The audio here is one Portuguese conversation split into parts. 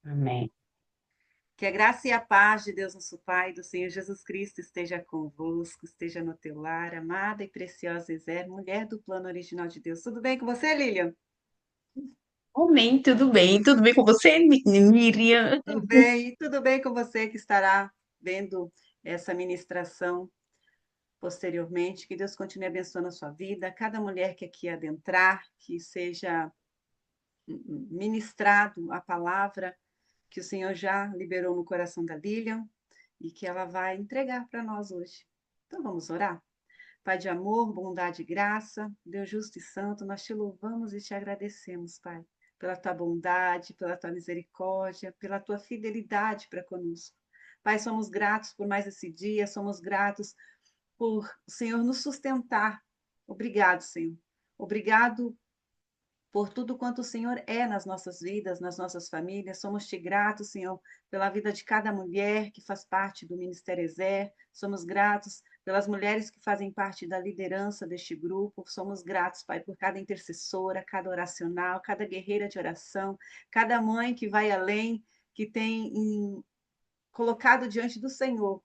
Amém. Que a graça e a paz de Deus nosso Pai, do Senhor Jesus Cristo, esteja convosco, esteja no teu lar, amada e preciosa Ezer, mulher do plano original de Deus. Tudo bem com você, Lilian? Amém, tudo bem? Tudo bem com você, Miriam? Tudo bem. E tudo bem com você que estará vendo essa ministração posteriormente. Que Deus continue abençoando a sua vida, cada mulher que aqui adentrar, que seja ministrado a palavra que o Senhor já liberou no coração da Lilian e que ela vai entregar para nós hoje. Então vamos orar? Pai de amor, bondade e graça, Deus justo e santo, nós te louvamos e te agradecemos, Pai, pela tua bondade, pela tua misericórdia, pela tua fidelidade para conosco. Pai, somos gratos por mais esse dia, somos gratos por o Senhor nos sustentar. Obrigado, Senhor. Obrigado por tudo quanto o Senhor é nas nossas vidas, nas nossas famílias. Somos te gratos, Senhor, pela vida de cada mulher que faz parte do Ministério Ezer. Somos gratos pelas mulheres que fazem parte da liderança deste grupo. Somos gratos, Pai, por cada intercessora, cada oracional, cada guerreira de oração, cada mãe que vai além, que tem colocado diante do Senhor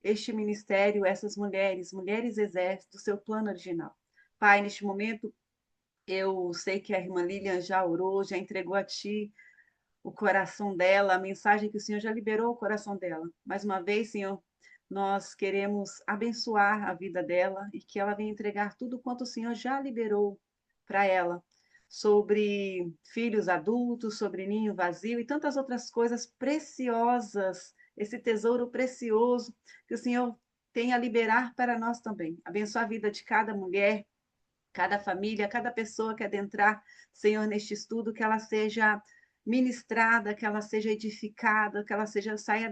este ministério, essas mulheres, mulheres Ezer, do seu plano original. Pai, neste momento, eu sei que a irmã Lilian já orou, já entregou a ti o coração dela, a mensagem que o Senhor já liberou o coração dela. Mais uma vez, Senhor, nós queremos abençoar a vida dela e que ela venha entregar tudo quanto o Senhor já liberou para ela, sobre filhos adultos, sobre ninho vazio e tantas outras coisas preciosas, esse tesouro precioso que o Senhor tem a liberar para nós também. Abençoa a vida de cada mulher, cada família, cada pessoa que adentrar, Senhor, neste estudo, que ela seja ministrada, que ela seja edificada, que ela seja saia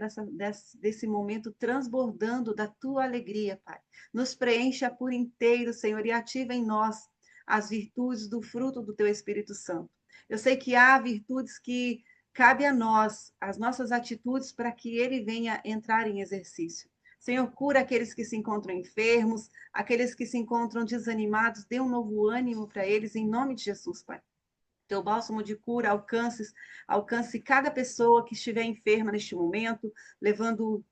desse momento transbordando da tua alegria, Pai. Nos preencha por inteiro, Senhor, e ativa em nós as virtudes do fruto do teu Espírito Santo. Eu sei que há virtudes que cabe a nós, as nossas atitudes, para que ele venha entrar em exercício. Senhor, cura aqueles que se encontram enfermos, aqueles que se encontram desanimados, dê um novo ânimo para eles, em nome de Jesus, Pai. Teu bálsamo de cura alcance cada pessoa que estiver enferma neste momento, levando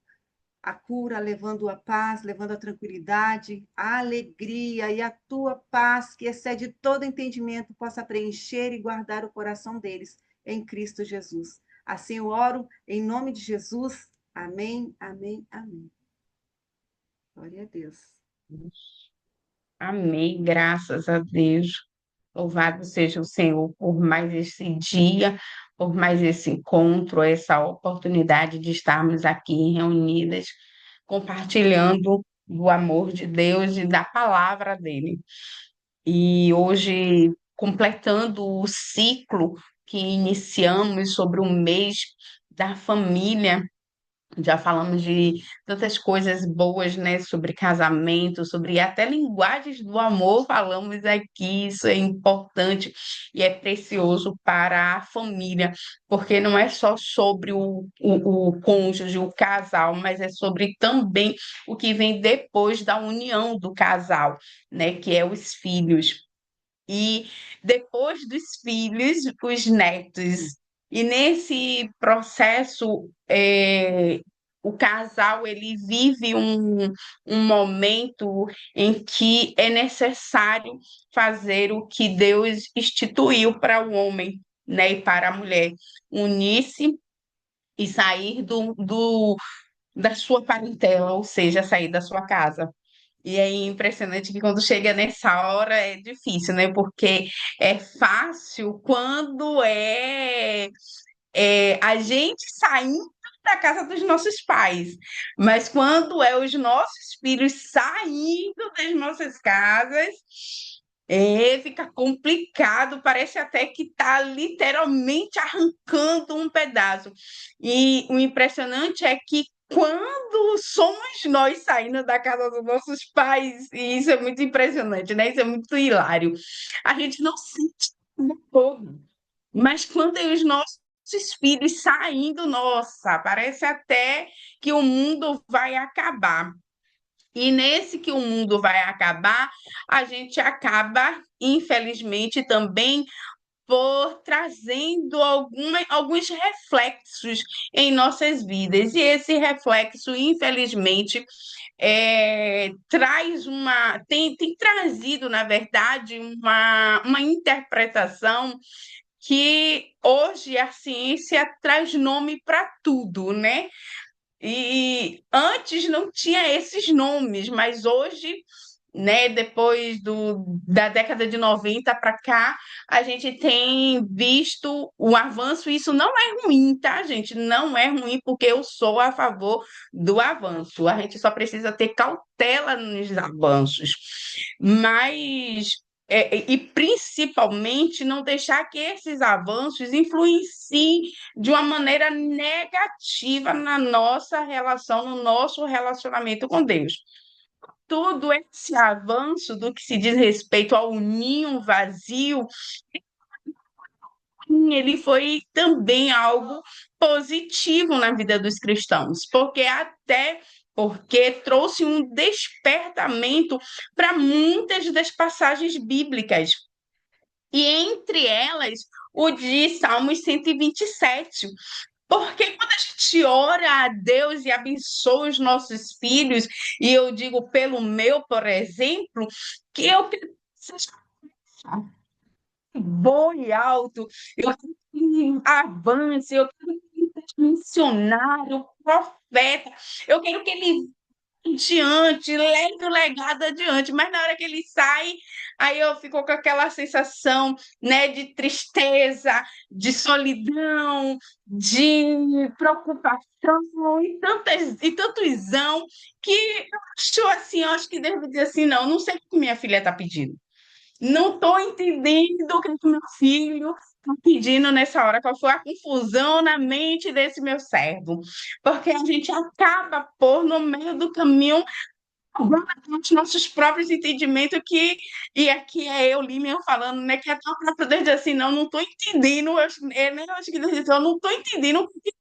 a cura, levando a paz, levando a tranquilidade, a alegria e a tua paz, que excede todo entendimento, possa preencher e guardar o coração deles em Cristo Jesus. Assim eu oro, em nome de Jesus. Amém, amém, amém. Glória a Deus. Amém, graças a Deus. Louvado seja o Senhor por mais esse dia, por mais esse encontro, essa oportunidade de estarmos aqui reunidas, compartilhando do amor de Deus e da palavra dele. E hoje, completando o ciclo que iniciamos sobre o mês da família. Já falamos de tantas coisas boas, né, sobre casamento, sobre até linguagens do amor, falamos aqui, isso é importante e é precioso para a família, porque não é só sobre o cônjuge, o casal, mas é sobre também o que vem depois da união do casal, né, que é os filhos. E depois dos filhos, os netos. E nesse processo, o casal ele vive um momento em que é necessário fazer o que Deus instituiu para o homem, né, e para a mulher, unir-se e sair da sua parentela, ou seja, sair da sua casa. E é impressionante que quando chega nessa hora é difícil, né? Porque é fácil quando é a gente saindo da casa dos nossos pais, mas quando é os nossos filhos saindo das nossas casas, fica complicado, parece até que está literalmente arrancando um pedaço. E o impressionante é que quando somos nós saindo da casa dos nossos pais, e isso é muito impressionante, né? Isso é muito hilário. A gente não sente todo. Mas quando é os nossos filhos saindo, nossa, parece até que o mundo vai acabar. E nesse que o mundo vai acabar, a gente acaba, infelizmente, também for trazendo alguns reflexos em nossas vidas. E esse reflexo, infelizmente, tem trazido, na verdade, uma interpretação que hoje a ciência traz nome para tudo, né? E antes não tinha esses nomes, mas hoje, né, depois da década de 90 para cá, a gente tem visto o avanço, e isso não é ruim, tá, gente? Não é ruim, porque eu sou a favor do avanço. A gente só precisa ter cautela nos avanços. Mas e principalmente não deixar que esses avanços influenciem de uma maneira negativa na nossa relação, no nosso relacionamento com Deus. Todo esse avanço do que se diz respeito ao ninho vazio, ele foi também algo positivo na vida dos cristãos, porque trouxe um despertamento para muitas das passagens bíblicas. E entre elas, o de Salmos 127. Porque quando a gente ora a Deus e abençoa os nossos filhos, e eu digo pelo meu, por exemplo, que eu quero que seja bom e alto, eu quero que ele avance, eu quero que ele seja missionário, profeta, eu quero que ele adiante, leve o legado adiante, mas na hora que ele sai, aí eu fico com aquela sensação, né, de tristeza, de solidão, de preocupação e tantos que eu acho assim, eu acho que devo dizer assim, não sei o que minha filha está pedindo. Não estou entendendo o que o meu filho está pedindo nessa hora, qual foi a confusão na mente desse meu servo. Porque a gente acaba por, no meio do caminho, os nossos próprios entendimentos e aqui é eu, Lilian, falando, né, que até o próprio Deus diz assim, não estou entendendo, eu acho que Deus diz, eu não estou entendendo o que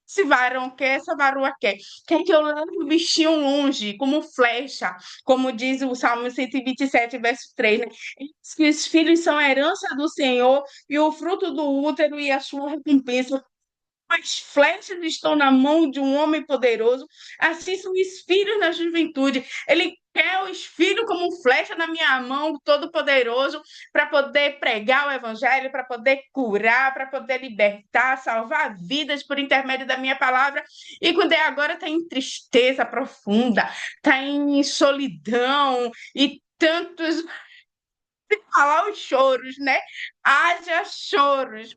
esse varão quer, essa varoa quer. Quer que eu leve o bichinho longe, como flecha, como diz o Salmo 127, verso 3, né? Que os filhos são a herança do Senhor e o fruto do útero e a sua recompensa. As flechas estão na mão de um homem poderoso, assim são os filhos na juventude. Ele quer os filhos como flecha na minha mão, todo-poderoso, para poder pregar o evangelho, para poder curar, para poder libertar, salvar vidas por intermédio da minha palavra. E quando é agora, está em tristeza profunda, está em solidão e tantos. Falar os choros, né? Haja choros.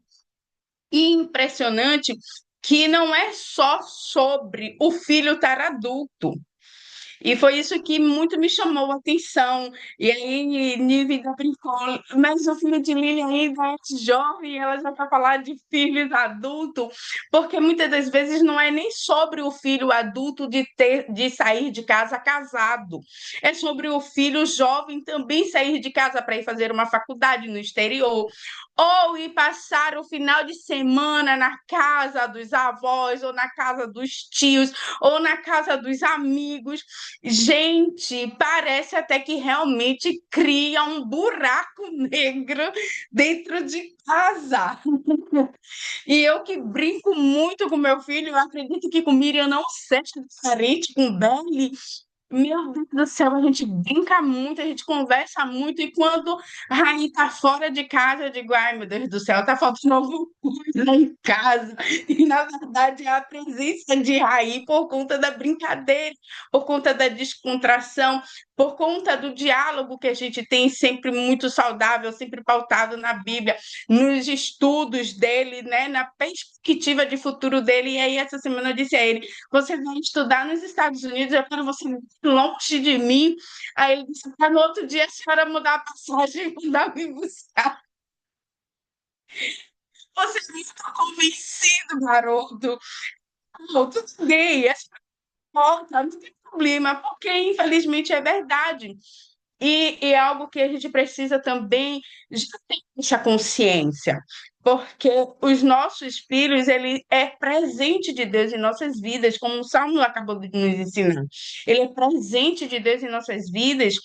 E impressionante que não é só sobre o filho estar adulto. E foi isso que muito me chamou a atenção. E aí, Nívida brincou, mas o filho de Lili ainda é jovem, ela já vai falar de filhos adultos, porque muitas das vezes não é nem sobre o filho adulto de sair de casa casado, é sobre o filho jovem também sair de casa para ir fazer uma faculdade no exterior, ou ir passar o final de semana na casa dos avós, ou na casa dos tios, ou na casa dos amigos. Gente, parece até que realmente cria um buraco negro dentro de casa. E eu que brinco muito com meu filho, eu acredito que com Miriam não seja diferente, com Belly. Meu Deus do céu, a gente brinca muito, a gente conversa muito, e quando a Raí tá fora de casa, eu digo, ai meu Deus do céu, tá faltando alguma coisa em casa. E na verdade é a presença de Raí por conta da brincadeira, por conta da descontração, por conta do diálogo que a gente tem sempre muito saudável, sempre pautado na Bíblia, nos estudos dele, né, na perspectiva de futuro dele. E aí essa semana eu disse a ele, você vai estudar nos Estados Unidos, eu quero você longe de mim. Aí ele disse, para no outro dia a senhora mudar a passagem e mandar me buscar. Você não está convencido, garoto. Não, tudo bem, essa porta, não tem problema, porque infelizmente é verdade. E é algo que a gente precisa também já ter essa consciência, porque os nossos filhos, ele é presente de Deus em nossas vidas, como o Salmo acabou de nos ensinar. Ele é presente de Deus em nossas vidas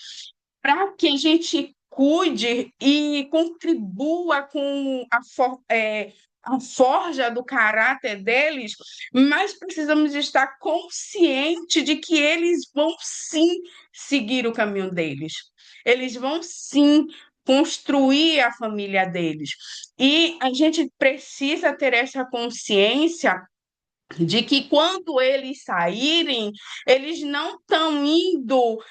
para que a gente cuide e contribua com a forja do caráter deles, mas precisamos estar conscientes de que eles vão sim seguir o caminho deles. Eles vão sim construir a família deles. E a gente precisa ter essa consciência de que quando eles saírem, eles não estão indo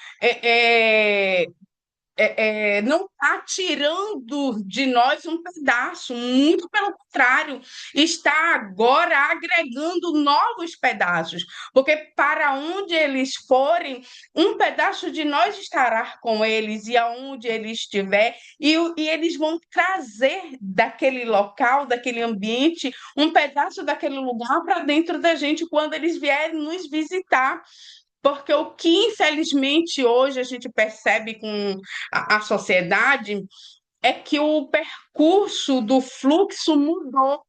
é, é, não está tirando de nós um pedaço, muito pelo contrário, está agora agregando novos pedaços, porque para onde eles forem, um pedaço de nós estará com eles, e aonde eles estiver, e eles vão trazer daquele local, daquele ambiente, um pedaço daquele lugar para dentro da gente quando eles vierem nos visitar. Porque o que, infelizmente, hoje a gente percebe com a sociedade é que o percurso do fluxo mudou.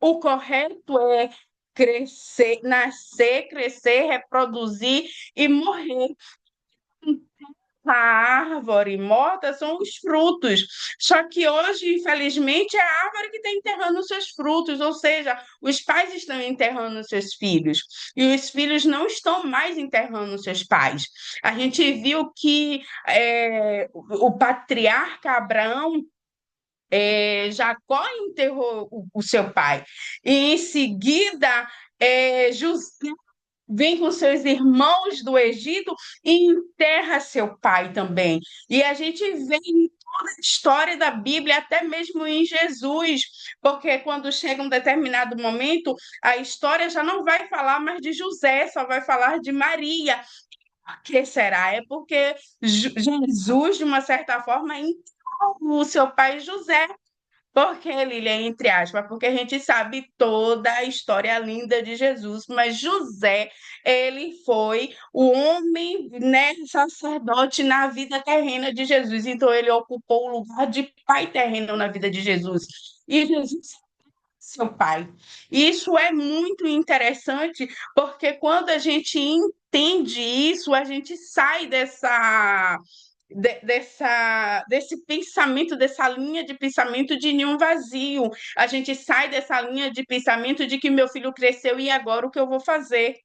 O correto é crescer, nascer, crescer, reproduzir e morrer. A árvore morta são os frutos. Só que hoje, infelizmente, é a árvore que está enterrando os seus frutos, ou seja, os pais estão enterrando os seus filhos, e os filhos não estão mais enterrando os seus pais. A gente viu que o patriarca Abraão, Jacó enterrou o seu pai, e em seguida, José vem com seus irmãos do Egito e enterra seu pai também. E a gente vê em toda a história da Bíblia, até mesmo em Jesus, porque quando chega um determinado momento, a história já não vai falar mais de José, só vai falar de Maria. Por que será? É porque Jesus, de uma certa forma, enterrou o seu pai José. Por que, Lília, entre aspas? Porque a gente sabe toda a história linda de Jesus, mas José, ele foi o homem, né, sacerdote na vida terrena de Jesus. Então, ele ocupou o lugar de pai terreno na vida de Jesus. E Jesus é seu pai. Isso é muito interessante, porque quando a gente entende isso, a gente sai desse pensamento, dessa linha de pensamento de ninho vazio. A gente sai dessa linha de pensamento de que meu filho cresceu e agora o que eu vou fazer?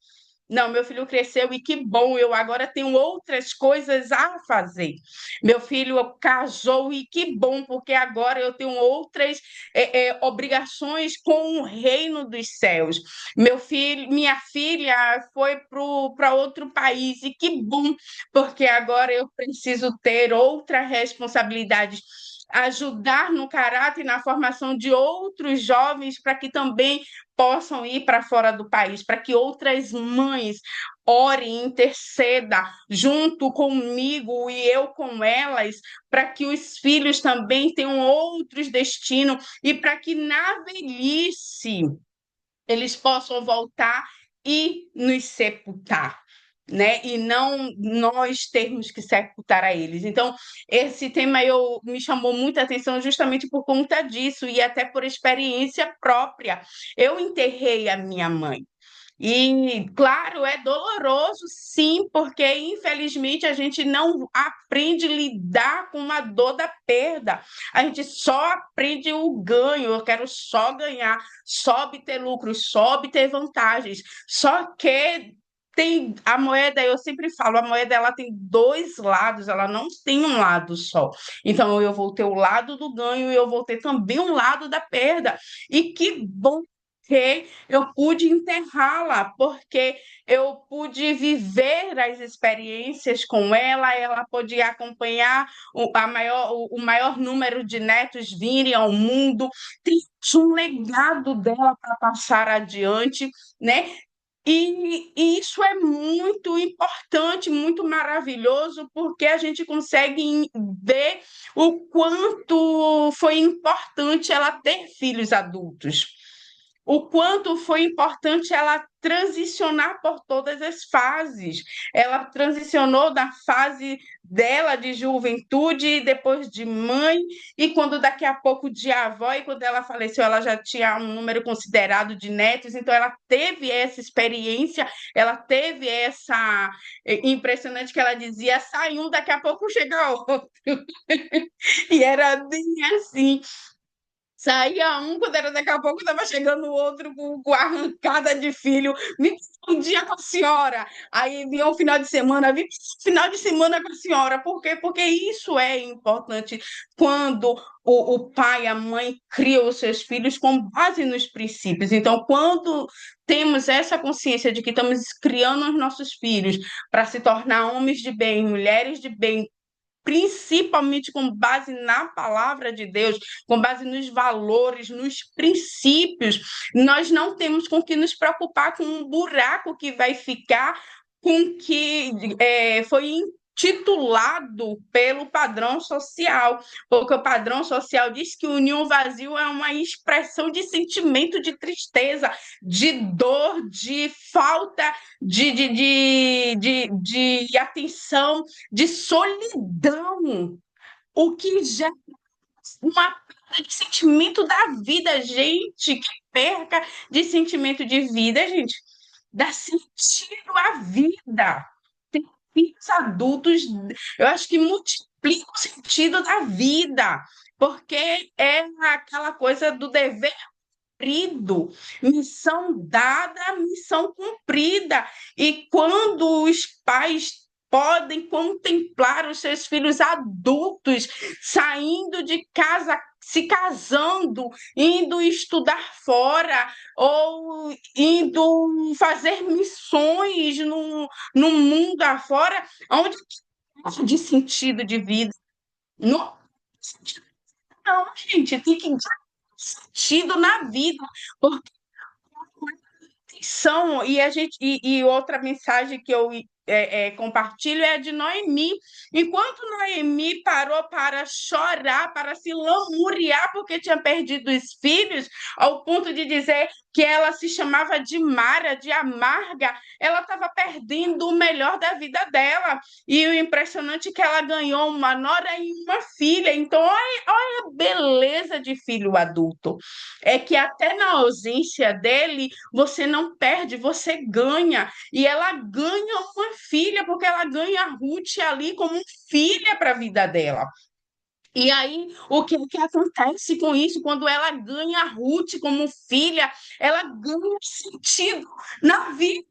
Não, meu filho cresceu e que bom, eu agora tenho outras coisas a fazer. Meu filho casou e que bom, porque agora eu tenho outras obrigações com o reino dos céus. Meu filho, minha filha foi para outro país e que bom, porque agora eu preciso ter outra responsabilidade, ajudar no caráter e na formação de outros jovens para que também possam ir para fora do país, para que outras mães orem, intercedam junto comigo e eu com elas, para que os filhos também tenham outros destinos e para que na velhice eles possam voltar e nos sepultar, né? E não nós termos que sepultar a eles. Então, esse tema me chamou muita atenção justamente por conta disso e até por experiência própria. Eu enterrei a minha mãe. E, claro, é doloroso, sim, porque infelizmente a gente não aprende a lidar com a dor da perda. A gente só aprende o ganho. Eu quero só ganhar, só obter lucros, só obter vantagens. Só que tem a moeda, eu sempre falo, a moeda ela tem dois lados, ela não tem um lado só. Então eu vou ter o lado do ganho e eu vou ter também um lado da perda. E que bom que eu pude enterrá-la, porque eu pude viver as experiências com ela, ela podia acompanhar o maior número de netos virem ao mundo, tem um legado dela para passar adiante, né? E isso é muito importante, muito maravilhoso, porque a gente consegue ver o quanto foi importante ela ter filhos adultos. o quanto foi importante ela transicionar por todas as fases. Ela transicionou da fase dela de juventude, depois de mãe, e quando daqui a pouco de avó, e quando ela faleceu, ela já tinha um número considerado de netos, então ela teve essa experiência, ela teve essa impressionante que ela dizia, sai um, daqui a pouco chega outro. E era bem assim. Saía um, quando era daqui a pouco, estava chegando o outro com arrancada de filho. Me um dia com a senhora. Aí vinha o final de semana, vinha final de semana com a senhora. Por quê? Porque isso é importante quando o pai e a mãe criam os seus filhos com base nos princípios. Então, quando temos essa consciência de que estamos criando os nossos filhos para se tornar homens de bem, mulheres de bem, principalmente com base na palavra de Deus, com base nos valores, nos princípios, nós não temos com que nos preocupar com um buraco que vai ficar com que foi titulado pelo padrão social, porque o padrão social diz que o ninho vazio é uma expressão de sentimento de tristeza, de dor, de falta de atenção, de solidão, o que já é uma perda de sentimento da vida, gente, que perca de sentimento de vida, gente, dá sentido à vida. Tem filhos adultos, eu acho que multiplica o sentido da vida, porque é aquela coisa do dever cumprido, missão dada, missão cumprida. E quando os pais podem contemplar os seus filhos adultos saindo de casa, se casando, indo estudar fora, ou indo fazer missões no mundo afora, onde de sentido de vida. Não, não, gente, tem que dar sentido na vida, porque são, e a gente e outra mensagem que eu compartilho é a de Noemi. Enquanto Noemi parou para chorar, para se lamuriar porque tinha perdido os filhos, ao ponto de dizer que ela se chamava de Mara, de amarga, ela estava perdendo o melhor da vida dela. E o impressionante é que ela ganhou uma nora e uma filha. Então, olha a beleza de filho adulto. É que até na ausência dele, você não perde, você ganha. E ela ganha uma filha, porque ela ganha a Ruth ali como filha para a vida dela. E aí, o que acontece com isso? Quando ela ganha a Ruth como filha, ela ganha sentido na vida.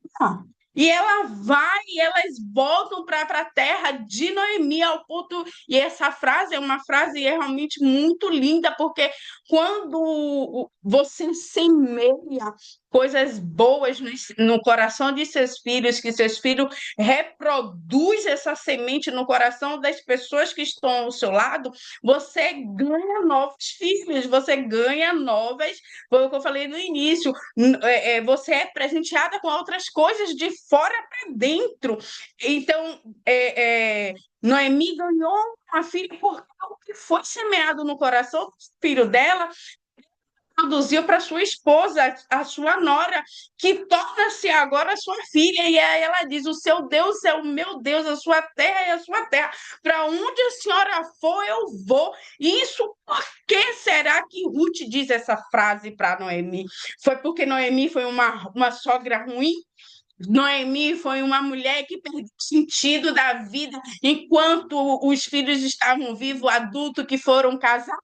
E ela vai, e elas voltam para a terra de Noemi ao ponto. E essa frase é uma frase realmente muito linda, porque quando você semeia coisas boas no coração de seus filhos, que seus filhos reproduzem essa semente no coração das pessoas que estão ao seu lado, você ganha novos filhos, você ganha novas, foi o que eu falei no início, você é presenteada com outras coisas de fora para dentro. Então, Noemi ganhou uma filha porque o que foi semeado no coração do filho dela produziu para sua esposa, a sua nora, que torna-se agora a sua filha. E aí ela diz: o seu Deus é o meu Deus, a sua terra é a sua terra. Para onde a senhora for, eu vou. E isso, por que será que Ruth diz essa frase para Noemi? Foi porque Noemi foi uma sogra ruim? Noemi foi uma mulher que perdeu o sentido da vida enquanto os filhos estavam vivos, adultos que foram casados?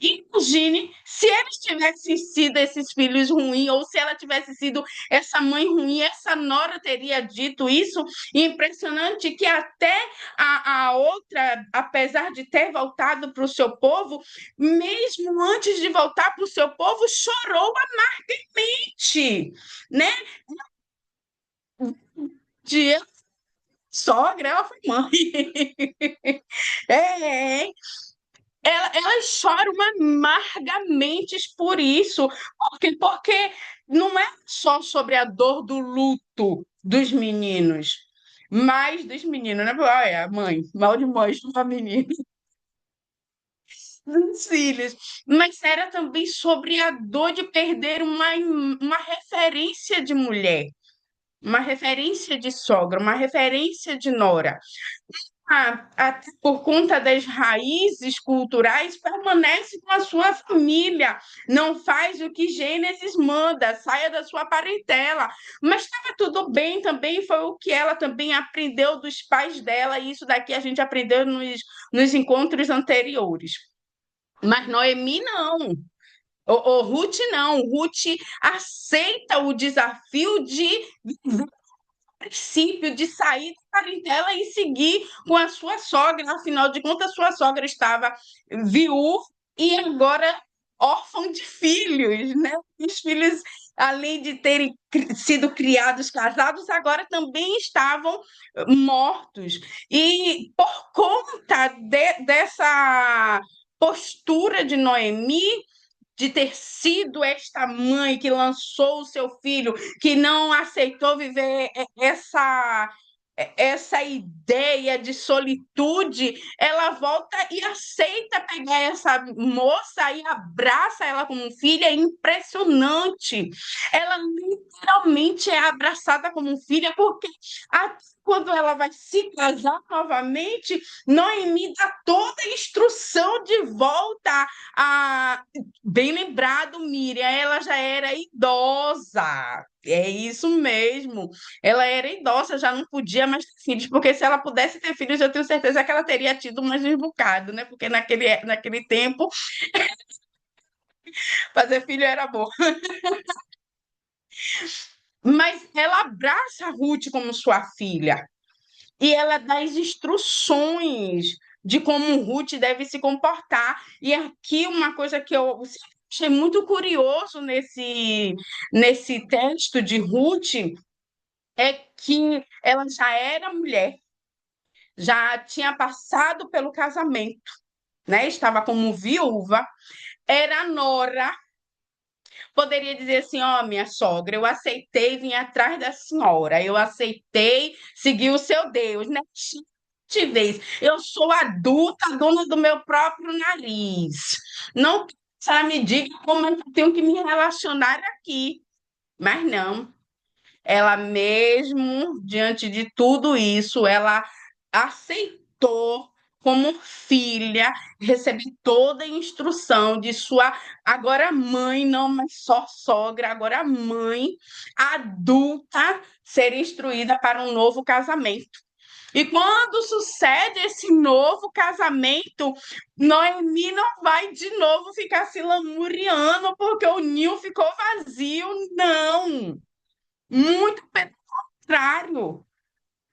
Imagine se eles tivessem sido esses filhos ruins, ou se ela tivesse sido essa mãe ruim, essa nora teria dito isso. Impressionante que até a outra, apesar de ter voltado para o seu povo, mesmo antes de voltar para o seu povo, chorou amargamente, né? De sogra, ela foi mãe. É, elas choram amargamente por isso, porque não é só sobre a dor do luto dos meninos, mas dos meninos, né? Olha, mãe, mal de mãe, uma menina. dos filhos, mas era também sobre a dor de perder uma referência de mulher, uma referência de sogra, uma referência de nora. Até por conta das raízes culturais, permanece com a sua família, não faz o que Gênesis manda, saia da sua parentela. Mas estava tudo bem também, foi o que ela também aprendeu dos pais dela, e isso daqui a gente aprendeu nos encontros anteriores. Mas Noemi não. O Ruth não, Ruth aceita o desafio de princípio de sair da parentela e seguir com a sua sogra. Afinal de contas, sua sogra estava viúva e agora órfã de filhos, né? Os filhos, além de terem sido criados casados, agora também estavam mortos. E por conta dessa postura de Noemi, de ter sido esta mãe que lançou o seu filho, que não aceitou viver essa ideia de solitude, ela volta e aceita pegar essa moça e abraça ela como filha. É impressionante. Ela literalmente é abraçada como filha, porque quando ela vai se casar novamente, Noemi dá toda a instrução de volta a bem lembrado, Miriam, ela já era idosa. É isso mesmo. Ela era idosa, já não podia mais ter filhos, porque se ela pudesse ter filhos, eu tenho certeza que ela teria tido mais um bocado, né? Porque naquele tempo, fazer filho era bom. Mas ela abraça a Ruth como sua filha e ela dá as instruções de como Ruth deve se comportar. E aqui uma coisa que eu achei muito curioso nesse texto de Ruth é que ela já era mulher, já tinha passado pelo casamento, né? Estava como viúva, era nora. Poderia dizer assim: ó, minha sogra, eu aceitei vir atrás da senhora, eu aceitei seguir o seu Deus, né? De vez, eu sou adulta, dona do meu próprio nariz. Não que ela me diga como eu tenho que me relacionar aqui. Mas não, ela mesmo, diante de tudo isso, ela aceitou como filha receber toda a instrução de sua agora mãe, não mais só sogra, agora mãe adulta, ser instruída para um novo casamento. E quando sucede esse novo casamento, Noemi não vai de novo ficar se lamuriando porque o ninho ficou vazio, não. Muito pelo contrário.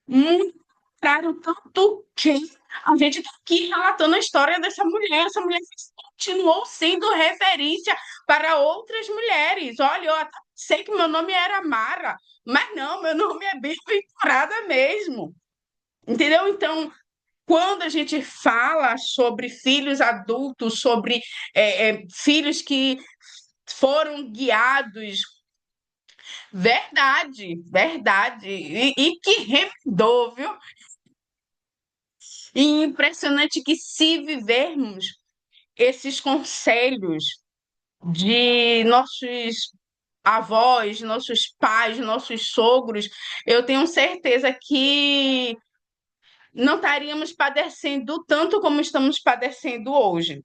Muito contrário. Tanto que a gente está aqui relatando a história dessa mulher. Essa mulher continuou sendo referência para outras mulheres. Olha, eu até sei que meu nome era Mara, mas não, meu nome é bem-aventurada mesmo. Entendeu? Então, quando a gente fala sobre filhos adultos, sobre filhos que foram guiados, verdade, verdade, e que remendou, viu? E impressionante que se vivermos esses conselhos de nossos avós, nossos pais, nossos sogros, eu tenho certeza que não estaríamos padecendo tanto como estamos padecendo hoje.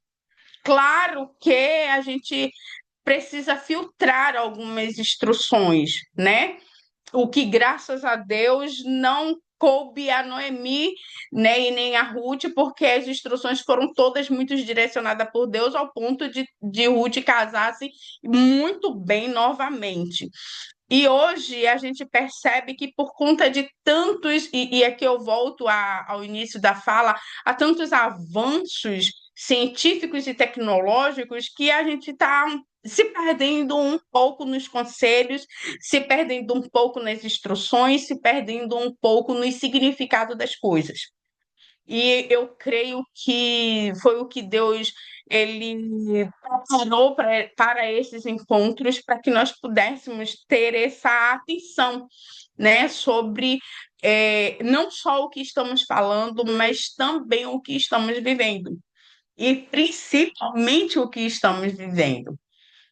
Claro que a gente precisa filtrar algumas instruções, né? O que, graças a Deus, não coube a Noemi, né, e nem a Ruth, porque as instruções foram todas muito direcionadas por Deus, ao ponto de Ruth casar-se muito bem novamente. E hoje a gente percebe que por conta de tantos, e aqui eu volto ao início da fala, há tantos avanços científicos e tecnológicos que a gente está se perdendo um pouco nos conselhos, se perdendo um pouco nas instruções, se perdendo um pouco no significado das coisas. E eu creio que foi o que Deus ele preparou para esses encontros, para que nós pudéssemos ter essa atenção, né, sobre não só o que estamos falando, mas também o que estamos vivendo. e principalmente o que estamos vivendo.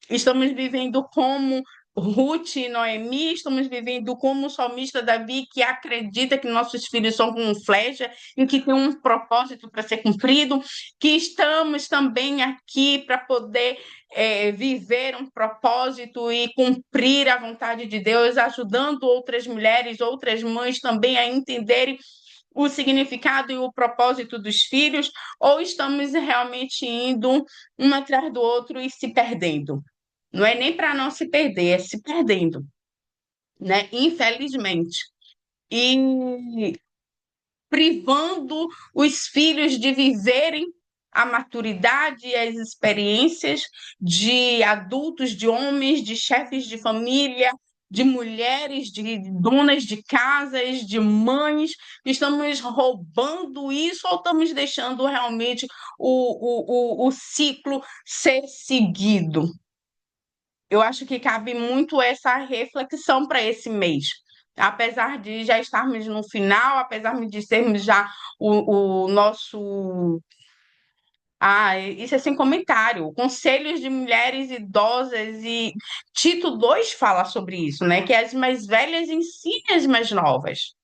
Estamos vivendo como Ruth e Noemi, estamos vivendo como o salmista Davi, que acredita que nossos filhos são como flecha, em que tem um propósito para ser cumprido, que estamos também aqui para poder viver um propósito e cumprir a vontade de Deus, ajudando outras mulheres, outras mães também a entenderem o significado e o propósito dos filhos, ou estamos realmente indo um atrás do outro e se perdendo? Não é nem para não se perder, é se perdendo, né? Infelizmente. E privando os filhos de viverem a maturidade e as experiências de adultos, de homens, de chefes de família, de mulheres, de donas de casas, de mães. Estamos roubando isso ou estamos deixando realmente o ciclo ser seguido? Eu acho que cabe muito essa reflexão para esse mês. Apesar de já estarmos no final, apesar de sermos já o nosso. Ah, isso é sem comentário. Conselhos de Mulheres Idosas e Tito 2 fala sobre isso, né? Que as mais velhas ensinem as mais novas.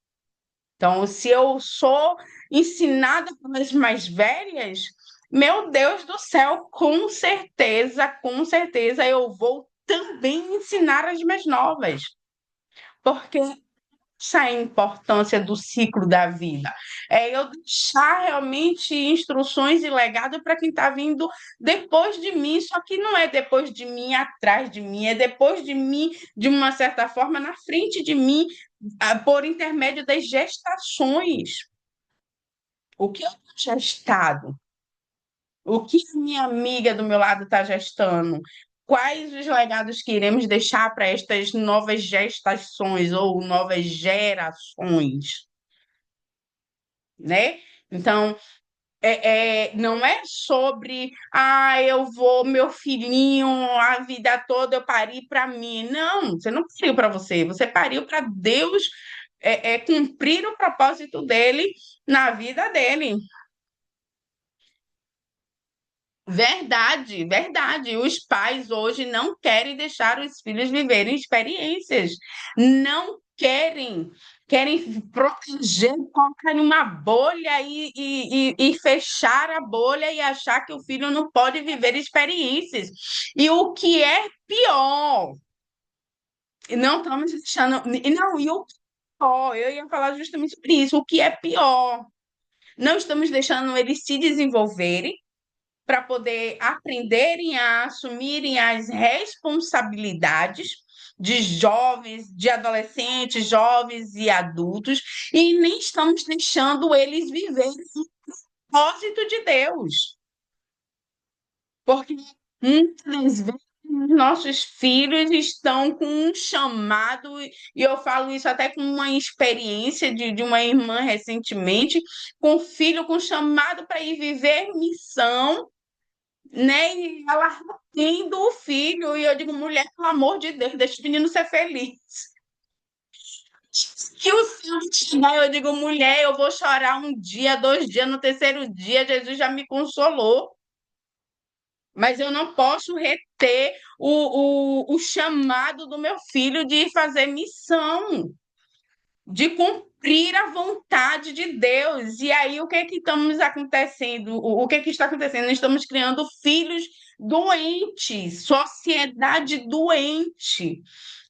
Então, se eu sou ensinada pelas mais velhas, meu Deus do céu, com certeza eu vou também ensinar as mais novas, porque essa é a importância do ciclo da vida. É eu deixar realmente instruções e legado para quem está vindo depois de mim, só que não é depois de mim, atrás de mim, é depois de mim, de uma certa forma, na frente de mim, por intermédio das gestações. O que eu tenho gestado? O que a minha amiga do meu lado está gestando? Quais os legados que iremos deixar para estas novas gestações ou novas gerações, né? Então, não é sobre, eu vou, meu filhinho, a vida toda eu pari para mim. Não, você não pariu para você, você pariu para Deus cumprir o propósito dele na vida dele. Verdade, verdade. Os pais hoje não querem deixar os filhos viverem experiências. Não querem. Querem proteger, colocar em uma bolha e fechar a bolha e achar que o filho não pode viver experiências. E o que é pior, não estamos deixando. Não, e o pior, eu ia falar justamente sobre isso. O que é pior, não estamos deixando eles se desenvolverem para poder aprenderem a assumirem as responsabilidades de jovens, de adolescentes, jovens e adultos, e nem estamos deixando eles viverem o propósito de Deus. Porque muitas vezes nossos filhos estão com um chamado, e eu falo isso até com uma experiência de uma irmã recentemente, com filho com chamado para ir viver missão, né? E ela tendo o filho, e eu digo, mulher, pelo amor de Deus, deixa o menino ser feliz. Que o filho chegar, eu digo, mulher, eu vou chorar um dia, 2 dias, no terceiro dia, Jesus já me consolou. Mas eu não posso reter o chamado do meu filho de fazer missão, de cumprir a vontade de Deus. E aí, o que é que estamos acontecendo? O que é que está acontecendo? Nós estamos criando filhos doentes, sociedade doente,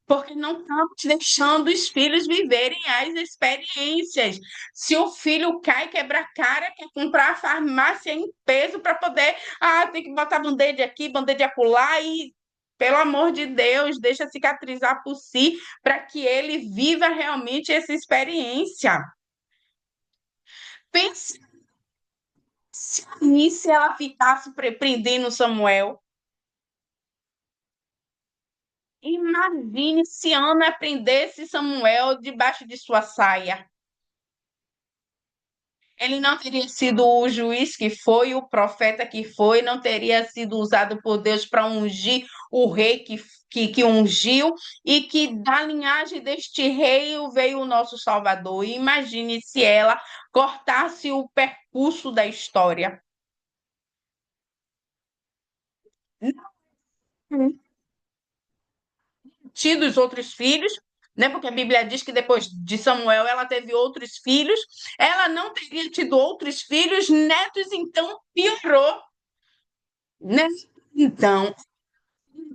porque não estamos deixando os filhos viverem as experiências. Se o filho cai, quebra a cara, quer comprar a farmácia em peso para poder, tem que botar band-aid aqui, band-aid acolá, e pelo amor de Deus, deixa cicatrizar por si, para que ele viva realmente essa experiência. Pense se ela ficasse prendendo Samuel. Imagine se Ana prendesse Samuel debaixo de sua saia. Ele não teria sido o juiz que foi, o profeta que foi, não teria sido usado por Deus para ungir o rei que ungiu, e que da linhagem deste rei veio o nosso Salvador. E imagine se ela cortasse o percurso da história. Não tido os outros filhos, né? Porque a Bíblia diz que depois de Samuel ela teve outros filhos. Ela não teria tido outros filhos, netos, então piorou, né? Então,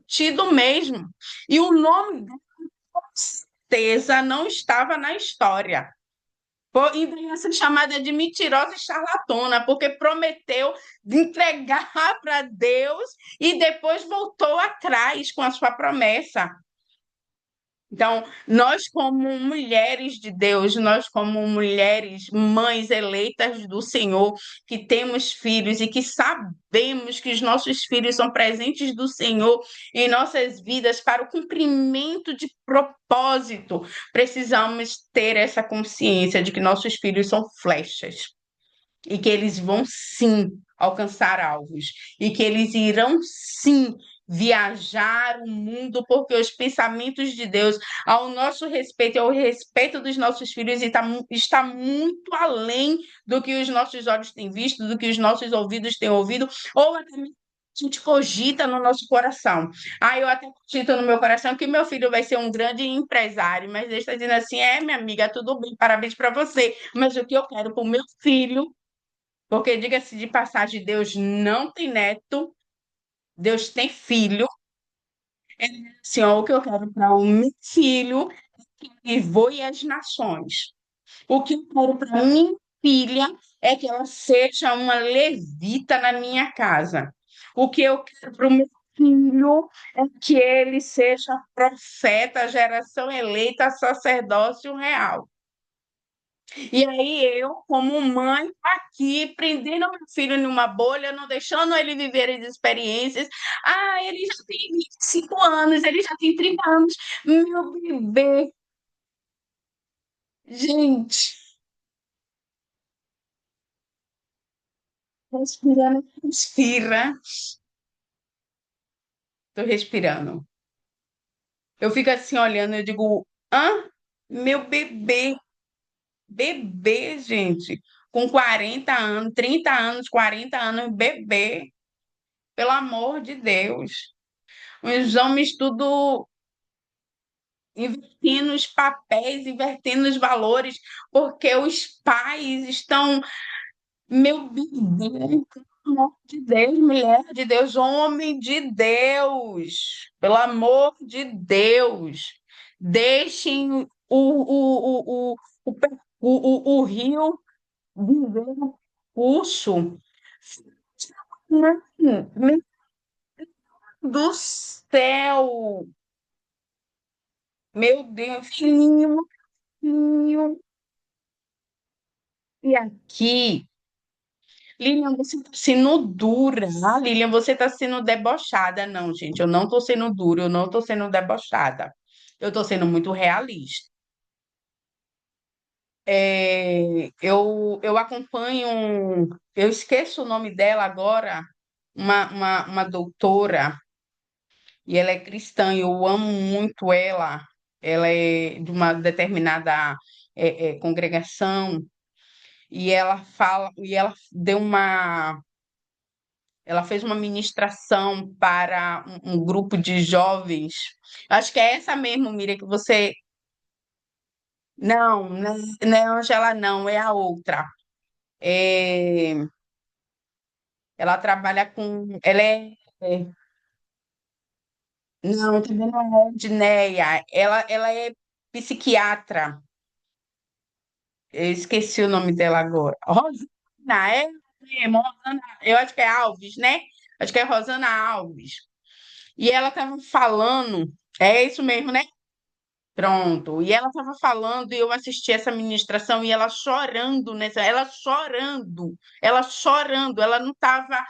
tido mesmo. E o nome dela, com certeza, não estava na história. E veio a ser chamada de mentirosa e charlatona, porque prometeu de entregar para Deus e depois voltou atrás com a sua promessa. Então, nós, como mulheres de Deus, nós, como mulheres, mães eleitas do Senhor, que temos filhos e que sabemos que os nossos filhos são presentes do Senhor em nossas vidas para o cumprimento de propósito, precisamos ter essa consciência de que nossos filhos são flechas e que eles vão sim alcançar alvos e que eles irão sim viajar o mundo, porque os pensamentos de Deus ao nosso respeito e ao respeito dos nossos filhos está muito além do que os nossos olhos têm visto, do que os nossos ouvidos têm ouvido, ou até mesmo a gente cogita no nosso coração. Eu até cogito no meu coração que meu filho vai ser um grande empresário, mas ele está dizendo assim: minha amiga, tudo bem, parabéns para você, mas o que eu quero para o meu filho, porque, diga-se de passagem, Deus não tem neto, Deus tem filho. Assim, ó, o que eu quero para o meu filho é que ele voe às nações. O que eu quero para minha filha é que ela seja uma levita na minha casa. O que eu quero para o meu filho é que ele seja profeta, geração eleita, sacerdócio real. E aí eu, como mãe, aqui prendendo meu filho numa bolha, não deixando ele viver as experiências. Ele já tem 25 anos, ele já tem 30 anos. Meu bebê, gente, respirando, respira. Tô respirando. Eu fico assim olhando, eu digo, meu bebê, bebê, gente, com 40 anos, 30 anos, 40 anos, bebê, pelo amor de Deus. Os homens tudo invertendo os papéis, invertendo os valores, porque os pais estão, meu Deus, pelo amor de Deus, mulher de Deus, homem de Deus, pelo amor de Deus, deixem o rio viver o curso. Não, meu Deus do céu, meu Deus, filhinho, filhinho. E aqui, Lilian, você está sendo dura. Lilian, você está sendo debochada. Não, gente, eu não estou sendo dura, eu não estou sendo debochada. Eu estou sendo muito realista. Eu acompanho, eu esqueço o nome dela agora, uma doutora, e ela é cristã, e eu amo muito ela. Ela é de uma determinada congregação, e ela fala, e ela fez uma ministração para um grupo de jovens. Acho que é essa mesmo, Miriam, que você. Não é Angela, não, é a outra. É, ela trabalha com. Não, também não é Edneia. Ela é psiquiatra. Eu esqueci o nome dela agora. Rosana, é mesmo, Rosana, eu acho que é Alves, né? Acho que é Rosana Alves. E ela estava falando, é isso mesmo, né? Pronto. E ela estava falando, e eu assisti essa ministração, e ela chorando ela chorando, ela não estava.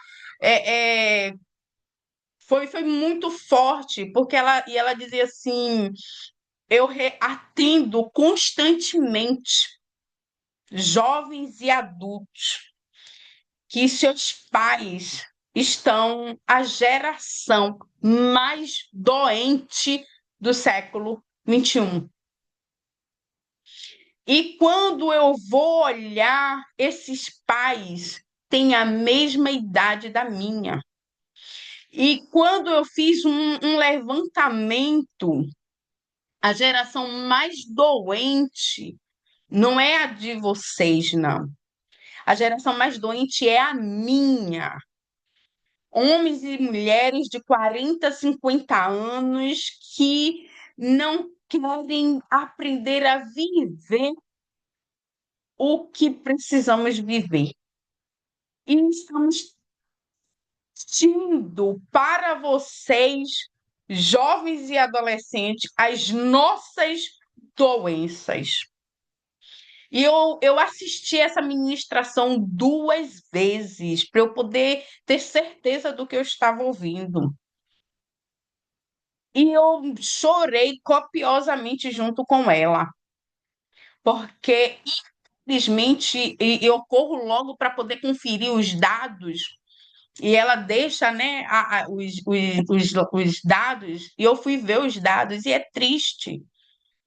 Foi muito forte, porque ela dizia assim: atendo constantemente jovens e adultos que seus pais estão a geração mais doente do século XXI. E quando eu vou olhar, esses pais têm a mesma idade da minha. E quando eu fiz um levantamento, a geração mais doente não é a de vocês, não. A geração mais doente é a minha. Homens e mulheres de 40, 50 anos que não querem aprender a viver o que precisamos viver. E estamos tindo para vocês, jovens e adolescentes, as nossas doenças. E eu assisti essa ministração 2 vezes para eu poder ter certeza do que eu estava ouvindo. E eu chorei copiosamente junto com ela, porque, infelizmente, eu corro logo para poder conferir os dados, e ela deixa, né, os dados, e eu fui ver os dados, e é triste.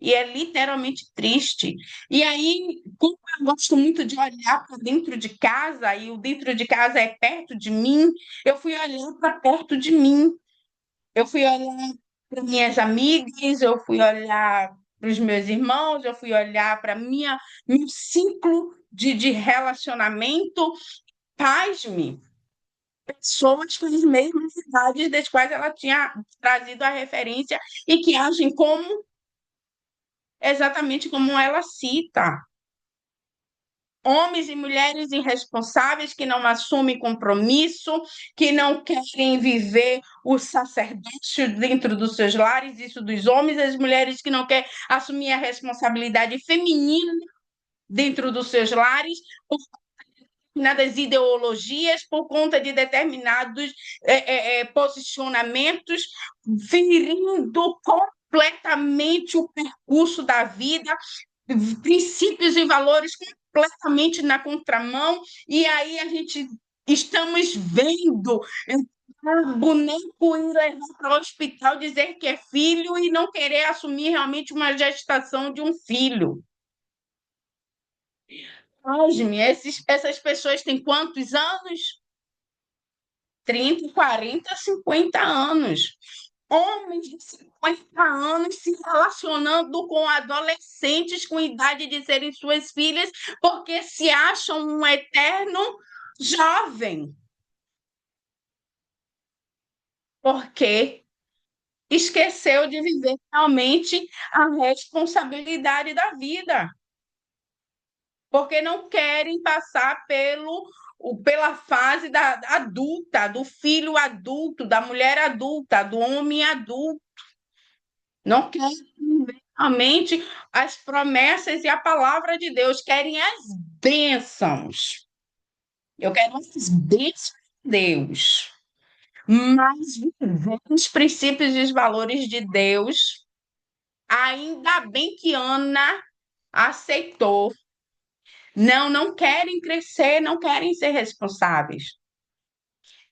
E é literalmente triste. E aí, como eu gosto muito de olhar para dentro de casa, e o dentro de casa é perto de mim, eu fui olhar para perto de mim. Eu fui olhar para minhas amigas, eu fui olhar para os meus irmãos, eu fui olhar para meu ciclo de relacionamento. Pasme, pessoas com as mesmas idades das quais ela tinha trazido a referência e que agem exatamente como ela cita. Homens e mulheres irresponsáveis que não assumem compromisso, que não querem viver o sacerdócio dentro dos seus lares, isso dos homens, as mulheres que não querem assumir a responsabilidade feminina dentro dos seus lares, por determinadas ideologias, por conta de determinados posicionamentos, ferindo completamente o percurso da vida, princípios e valores completamente na contramão, e aí a gente estamos vendo um boneco ir levar para o hospital dizer que é filho e não querer assumir realmente uma gestação de um filho. Pasme, essas pessoas têm quantos anos? 30, 40, 50 anos. Homens de 50 anos se relacionando com adolescentes com idade de serem suas filhas, porque se acham um eterno jovem. Porque esqueceu de viver realmente a responsabilidade da vida. Porque não querem passar pela fase da adulta, do filho adulto, da mulher adulta, do homem adulto. Não querem realmente as promessas e a palavra de Deus, querem as bênçãos. Eu quero as bênçãos de Deus, mas viver os princípios e os valores de Deus, ainda bem que Ana aceitou. Não, não querem crescer, não querem ser responsáveis.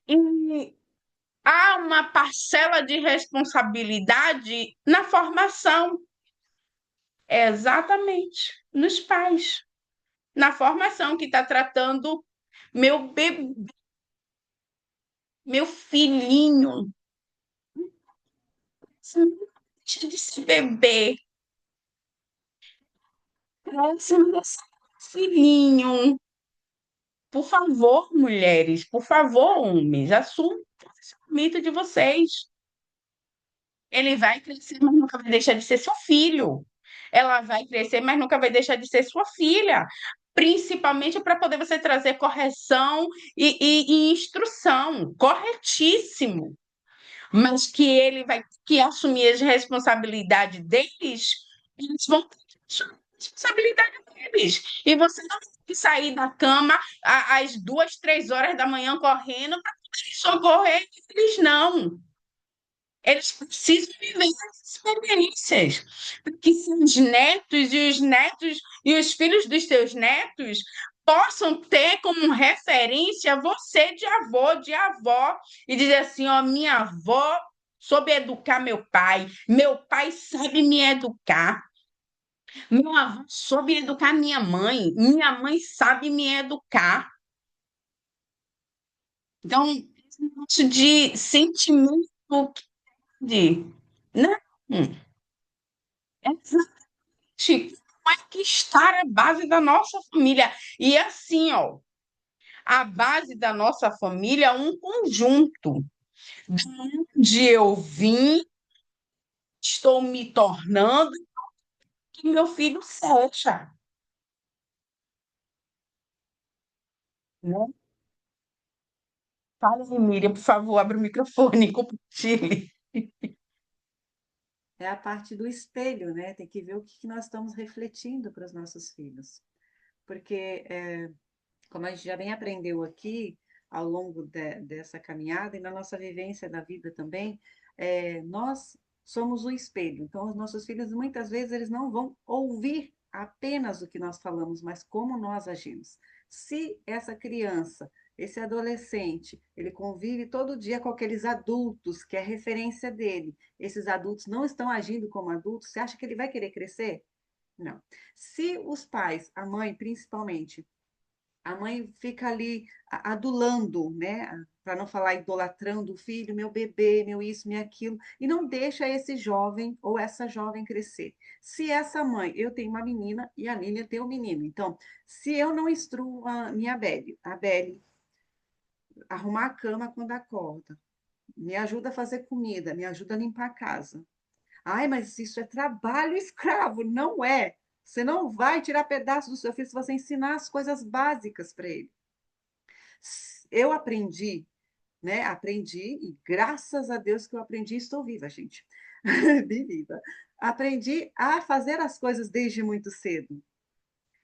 E há uma parcela de responsabilidade na formação, exatamente, nos pais, na formação que está tratando meu bebê, meu filhinho, deixa de ser bebê, cresce meu filhinho. Por favor, mulheres, por favor, homens, assumam o posicionamento de vocês. Ele vai crescer, mas nunca vai deixar de ser seu filho. Ela vai crescer, mas nunca vai deixar de ser sua filha. Principalmente para poder você trazer correção e instrução. Corretíssimo. Mas que ele vai que assumir as responsabilidades deles, eles vão ter que assumir a responsabilidade deles. E você não tem que sair da cama às 2, 3 horas da manhã correndo para socorrer eles, não. Eles precisam viver essas experiências, porque seus netos e os netos e os filhos dos seus netos possam ter como referência você de avô, de avó, e dizer assim, ó, minha avó soube educar meu pai sabe me educar, meu avô soube educar minha mãe sabe me educar. Então, Isso de sentimento de, não, é exatamente como é que está a base da nossa família. E assim, ó, a base da nossa família é um conjunto de onde eu vim, estou me tornando, que meu filho seja, né? Fala, Miriam, por favor, abre o microfone e compartilhe. É a parte do espelho, né? Tem que ver o que que nós estamos refletindo para os nossos filhos. Porque, como a gente já bem aprendeu aqui, ao longo dessa caminhada e na nossa vivência da vida também, nós somos o espelho. Então, os nossos filhos, muitas vezes, eles não vão ouvir apenas o que nós falamos, mas como nós agimos. Se essa criança, esse adolescente, ele convive todo dia com aqueles adultos, que é referência dele, esses adultos não estão agindo como adultos, você acha que ele vai querer crescer? Não. Se os pais, a mãe principalmente, a mãe fica ali adulando, né? Para não falar idolatrando o filho, meu bebê, meu isso, meu aquilo, e não deixa esse jovem ou essa jovem crescer. Se essa mãe, eu tenho uma menina e a Lilian tem um menino, então, se eu não instruo a minha Belle, a Belle, arrumar a cama quando acorda, me ajuda a fazer comida, me ajuda a limpar a casa. Ai, mas isso é trabalho escravo. Não é. Você não vai tirar pedaços do seu filho se você ensinar as coisas básicas para ele. Eu aprendi, né? Aprendi, e graças a Deus que eu aprendi, estou viva, gente. Bem viva. Aprendi a fazer as coisas desde muito cedo.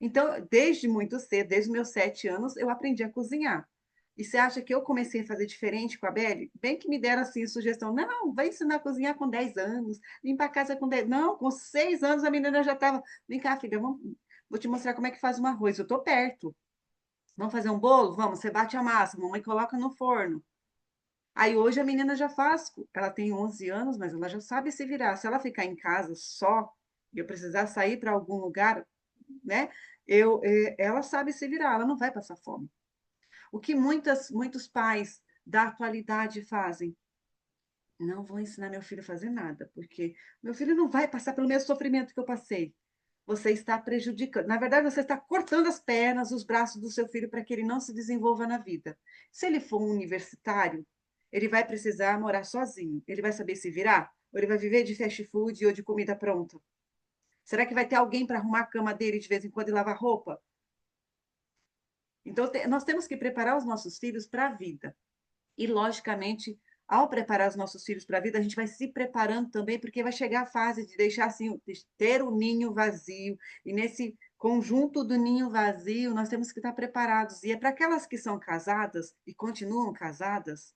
Então, desde muito cedo, desde meus 7 anos, eu aprendi a cozinhar. E você acha que eu comecei a fazer diferente com a Belle? Bem que me deram assim sugestão. Não, vai ensinar a cozinhar com 10 anos, limpar a casa com 10. Não, com 6 anos a menina já estava. Vem cá, filha, vou te mostrar como é que faz um arroz. Eu estou perto. Vamos fazer um bolo? Vamos, você bate a massa, mamãe coloca no forno. Aí hoje a menina já faz, ela tem 11 anos, mas ela já sabe se virar. Se ela ficar em casa só, e eu precisar sair para algum lugar, né? Ela sabe se virar, ela não vai passar fome. O que muitos pais da atualidade fazem? Não vou ensinar meu filho a fazer nada, porque meu filho não vai passar pelo mesmo sofrimento que eu passei. Você está prejudicando. Na verdade, você está cortando as pernas, os braços do seu filho para que ele não se desenvolva na vida. Se ele for um universitário, ele vai precisar morar sozinho. Ele vai saber se virar? Ou ele vai viver de fast food ou de comida pronta? Será que vai ter alguém para arrumar a cama dele de vez em quando e lavar roupa? Então, nós temos que preparar os nossos filhos para a vida. E, logicamente, ao preparar os nossos filhos para a vida, a gente vai se preparando também, porque vai chegar a fase de deixar assim, de ter o ninho vazio. E nesse conjunto do ninho vazio, nós temos que estar preparados. E é para aquelas que são casadas e continuam casadas,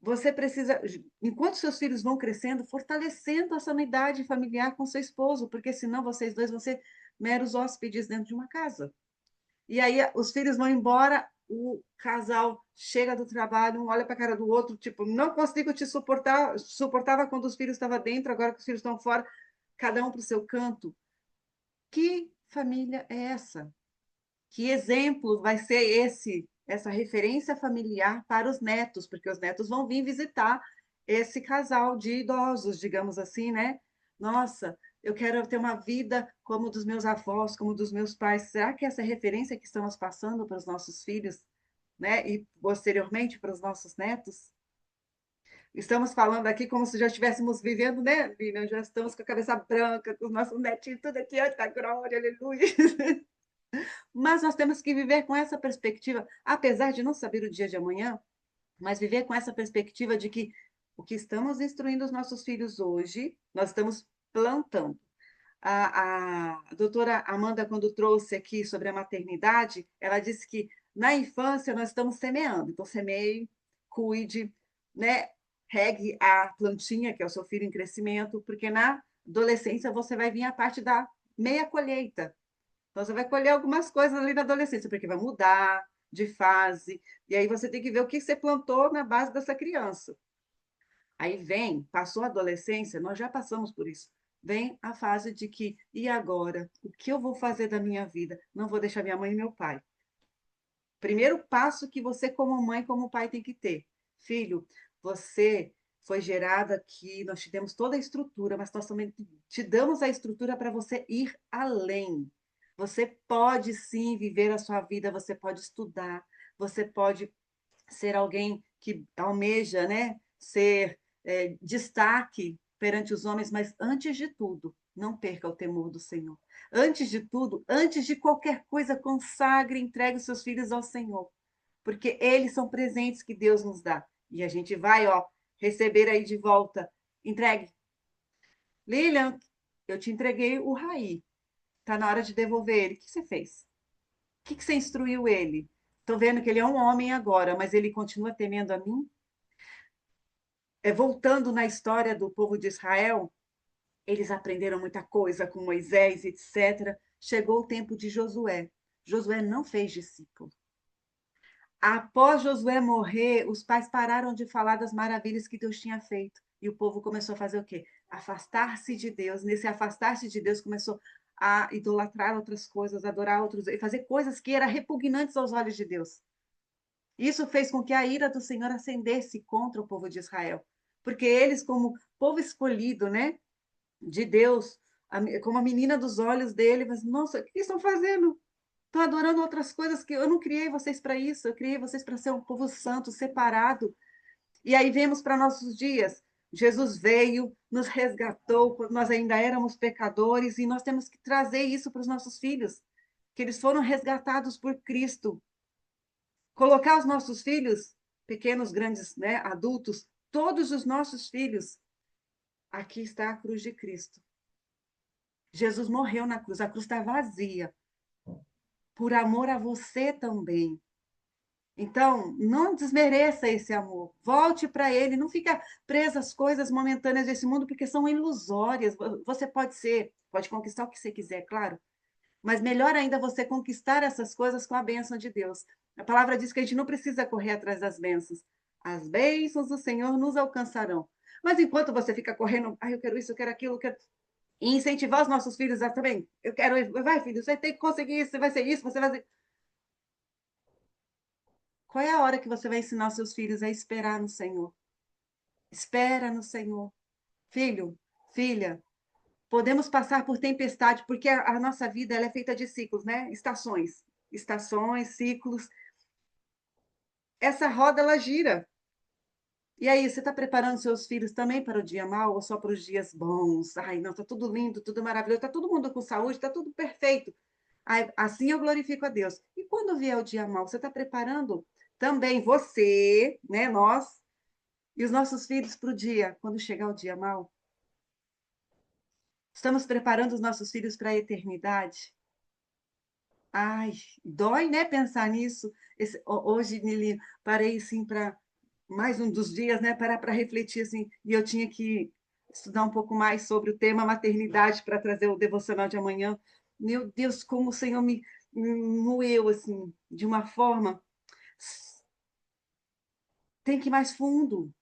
você precisa, enquanto seus filhos vão crescendo, fortalecendo essa unidade familiar com seu esposo, porque senão vocês dois vão ser meros hóspedes dentro de uma casa. E aí os filhos vão embora, o casal chega do trabalho, um olha para a cara do outro, tipo, não consigo te suportar, suportava quando os filhos estavam dentro, agora que os filhos estão fora, cada um para o seu canto. Que família é essa? Que exemplo vai ser essa referência familiar para os netos, porque os netos vão vir visitar esse casal de idosos, digamos assim, né? Nossa, eu quero ter uma vida como dos meus avós, como dos meus pais. Será que essa referência que estamos passando para os nossos filhos, né? E posteriormente para os nossos netos? Estamos falando aqui como se já estivéssemos vivendo, né, Lina? Já estamos com a cabeça branca, com os nossos netinhos, tudo aqui, ó, tá glória, aleluia. Mas nós temos que viver com essa perspectiva, apesar de não saber o dia de amanhã, mas viver com essa perspectiva de que o que estamos instruindo os nossos filhos hoje, nós estamos plantando. A doutora Amanda, quando trouxe aqui sobre a maternidade, ela disse que na infância nós estamos semeando. Então, semeie, cuide, né? Regue a plantinha, que é o seu filho em crescimento, porque na adolescência você vai vir a parte da meia colheita. Então, você vai colher algumas coisas ali na adolescência, porque vai mudar de fase, e aí você tem que ver o que você plantou na base dessa criança. Aí vem, passou a adolescência, nós já passamos por isso. Vem a fase de que, e agora? O que eu vou fazer da minha vida? Não vou deixar minha mãe e meu pai. Primeiro passo que você, como mãe, como pai, tem que ter. Filho, você foi gerado aqui, nós te demos toda a estrutura, mas nós também te damos a estrutura para você ir além. Você pode sim viver a sua vida, você pode estudar, você pode ser alguém que almeja, né, ser destaque perante os homens, mas antes de tudo, não perca o temor do Senhor. Antes de tudo, antes de qualquer coisa, consagre, entregue os seus filhos ao Senhor, porque eles são presentes que Deus nos dá. E a gente vai, ó, receber aí de volta. Entregue. Lilian, eu te entreguei o Raí. Está na hora de devolver ele. O que você fez? O que você instruiu ele? Estou vendo que ele é um homem agora, mas ele continua temendo a mim? Voltando na história do povo de Israel, eles aprenderam muita coisa com Moisés, etc. Chegou o tempo de Josué. Josué não fez discípulo. Após Josué morrer, os pais pararam de falar das maravilhas que Deus tinha feito. E o povo começou a fazer o quê? Afastar-se de Deus. Nesse afastar-se de Deus, começou a idolatrar outras coisas, adorar outros, e fazer coisas que eram repugnantes aos olhos de Deus. Isso fez com que a ira do Senhor acendesse contra o povo de Israel. Porque eles, como povo escolhido, né, de Deus, como a menina dos olhos dele, mas, nossa, o que estão fazendo? Estão adorando outras coisas que eu não criei vocês para isso, eu criei vocês para ser um povo santo, separado. E aí vemos para nossos dias. Jesus veio, nos resgatou quando nós ainda éramos pecadores, e nós temos que trazer isso para os nossos filhos, que eles foram resgatados por Cristo. Colocar os nossos filhos, pequenos, grandes, né, adultos, todos os nossos filhos, aqui está a cruz de Cristo. Jesus morreu na cruz, a cruz está vazia, por amor a você também. Então, não desmereça esse amor. Volte para ele, não fica presa às coisas momentâneas desse mundo, porque são ilusórias. Você pode conquistar o que você quiser, claro, mas melhor ainda você conquistar essas coisas com a bênção de Deus. A palavra diz que a gente não precisa correr atrás das bênçãos. As bênçãos do Senhor nos alcançarão. Mas enquanto você fica correndo, eu quero isso, eu quero aquilo, eu quero... E incentivar os nossos filhos a também, eu quero, vai filho, você tem que conseguir isso, você vai ser isso, você vai ser... Qual é a hora que você vai ensinar os seus filhos a esperar no Senhor? Espera no Senhor. Filho, filha, podemos passar por tempestade, porque a nossa vida ela é feita de ciclos, né? Estações. Estações, ciclos. Essa roda, ela gira. E aí, você está preparando seus filhos também para o dia mau ou só para os dias bons? Ai, não, está tudo lindo, tudo maravilhoso, está todo mundo com saúde, está tudo perfeito. Ai, assim eu glorifico a Deus. E quando vier o dia mau, você está preparando também você, né, nós, e os nossos filhos para o dia, quando chegar o dia mau? Estamos preparando os nossos filhos para a eternidade? Ai, dói, né, pensar nisso. Hoje, Nili, parei, assim, para mais um dos dias, né, parar para refletir, assim, e eu tinha que estudar um pouco mais sobre o tema maternidade para trazer o devocional de amanhã. Meu Deus, como o Senhor me moeu, assim, de uma forma. Tem que ir mais fundo,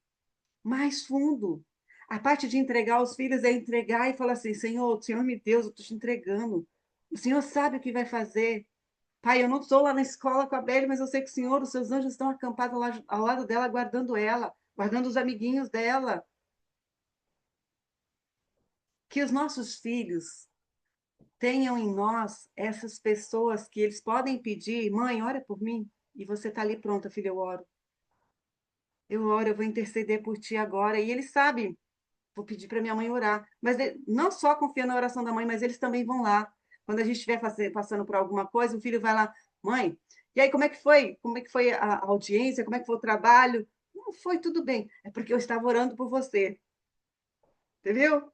mais fundo. A parte de entregar os filhos é entregar e falar assim: Senhor, Senhor, meu Deus, eu estou te entregando. O Senhor sabe o que vai fazer. Pai, eu não estou lá na escola com a Belle, mas eu sei que o Senhor, os seus anjos estão acampados lá ao lado dela, guardando ela, guardando os amiguinhos dela. Que os nossos filhos tenham em nós essas pessoas que eles podem pedir: mãe, ora por mim. E você está ali pronta, filha, eu oro. Eu oro, eu vou interceder por ti agora. E eles sabem, vou pedir para minha mãe orar. Mas não só confia na oração da mãe, mas eles também vão lá. Quando a gente estiver passando por alguma coisa, o filho vai lá: mãe, e aí como é que foi? Como é que foi a audiência? Como é que foi o trabalho? Não, foi tudo bem. É porque eu estava orando por você. Entendeu?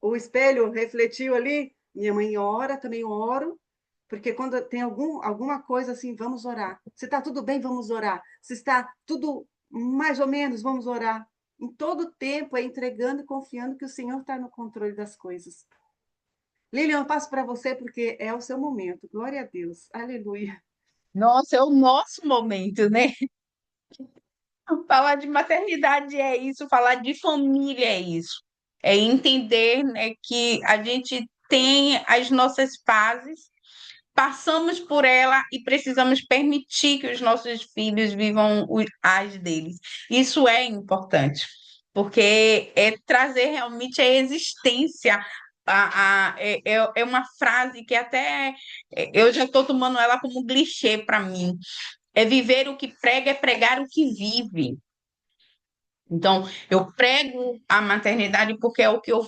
O espelho refletiu ali. Minha mãe ora, também oro. Porque quando tem alguma coisa assim, vamos orar. Se está tudo bem, vamos orar. Se está tudo mais ou menos, vamos orar. Em todo tempo é entregando e confiando que o Senhor está no controle das coisas. Lilian, eu passo para você porque é o seu momento. Glória a Deus. Aleluia. Nossa, é o nosso momento, né? Falar de maternidade é isso, falar de família é isso. É entender, né, que a gente tem as nossas fases passamos por ela e precisamos permitir que os nossos filhos vivam as deles. Isso é importante, porque é trazer realmente a existência. É uma frase que até eu já estou tomando ela como clichê para mim. É viver o que prega, é pregar o que vive. Então, eu prego a maternidade porque é o que eu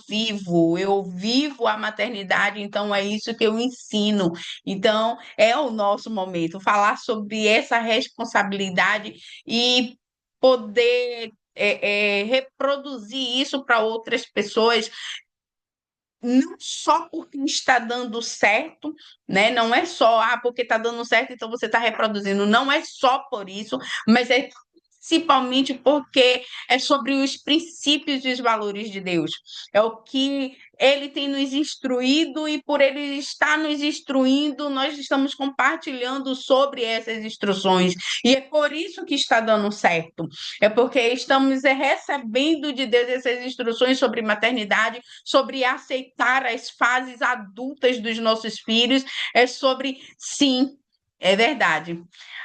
vivo a maternidade, então é isso que eu ensino. Então, é o nosso momento, falar sobre essa responsabilidade e poder reproduzir isso para outras pessoas, não só porque está dando certo, né? Não é só porque está dando certo, então você está reproduzindo. Não é só por isso, mas é principalmente porque é sobre os princípios e os valores de Deus. É o que ele tem nos instruído e por ele estar nos instruindo, nós estamos compartilhando sobre essas instruções. E é por isso que está dando certo. É porque estamos recebendo de Deus essas instruções sobre maternidade, sobre aceitar as fases adultas dos nossos filhos, é sobre, sim, é verdade.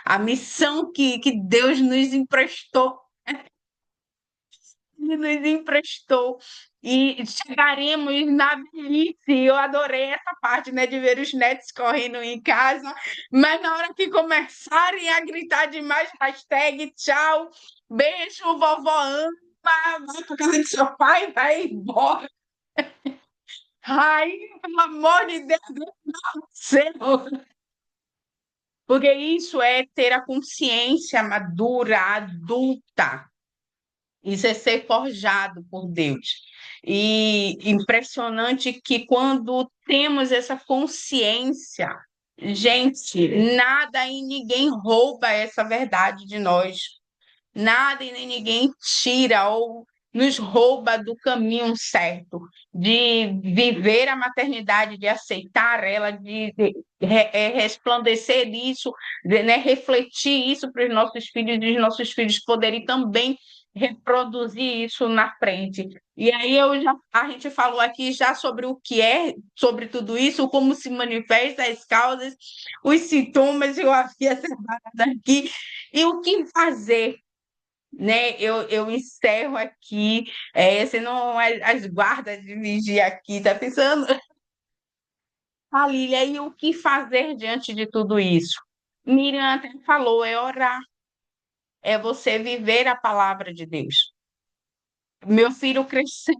A missão que Deus nos emprestou, Ele nos emprestou. E chegaremos na velhice. Eu adorei essa parte, né, de ver os netos correndo em casa, mas na hora que começarem a gritar demais, hashtag tchau, beijo, vovó ama, vai para casa do seu pai, vai embora. Ai, pelo amor de Deus do céu. Porque isso é ter a consciência madura, adulta. Isso é ser forjado por Deus. E impressionante que quando temos essa consciência, gente, nada e ninguém rouba essa verdade de nós. Nada e nem ninguém tira ou nos rouba do caminho certo, de viver a maternidade, de aceitar ela, resplandecer isso, né, refletir isso para os nossos filhos e os nossos filhos poderem também reproduzir isso na frente. E aí a gente falou aqui já sobre o que é, sobre tudo isso, como se manifesta as causas, os sintomas, eu havia separado aqui, e o que fazer, né? Eu encerro aqui, senão as guardas de vigia aqui, tá pensando, Lília, e o que fazer diante de tudo isso? Miriam até falou, é orar, é você viver a palavra de Deus. Meu filho cresceu,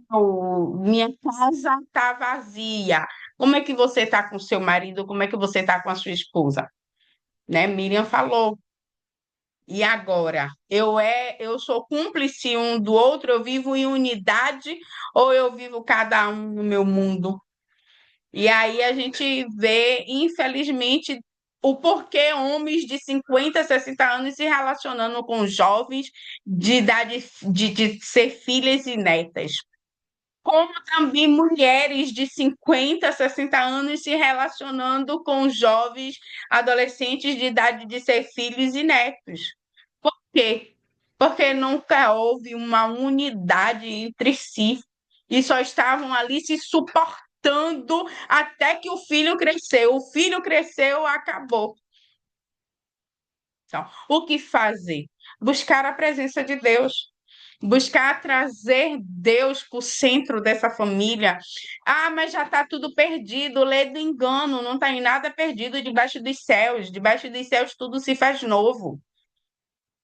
minha casa está vazia. Como é que você está com seu marido? Como é que você está com a sua esposa? Né? Miriam falou. E agora? Eu sou cúmplice um do outro, eu vivo em unidade ou eu vivo cada um no meu mundo? E aí a gente vê, infelizmente, o porquê homens de 50, 60 anos se relacionando com jovens de idade de ser filhas e netas. Como também mulheres de 50, 60 anos se relacionando com jovens adolescentes de idade de ser filhos e netos. Por quê? Porque nunca houve uma unidade entre si e só estavam ali se suportando até que o filho cresceu. O filho cresceu, acabou. Então, o que fazer? Buscar a presença de Deus. Buscar trazer Deus para o centro dessa família. Ah, mas já está tudo perdido. Lê do engano, não está em nada perdido debaixo dos céus. Debaixo dos céus tudo se faz novo.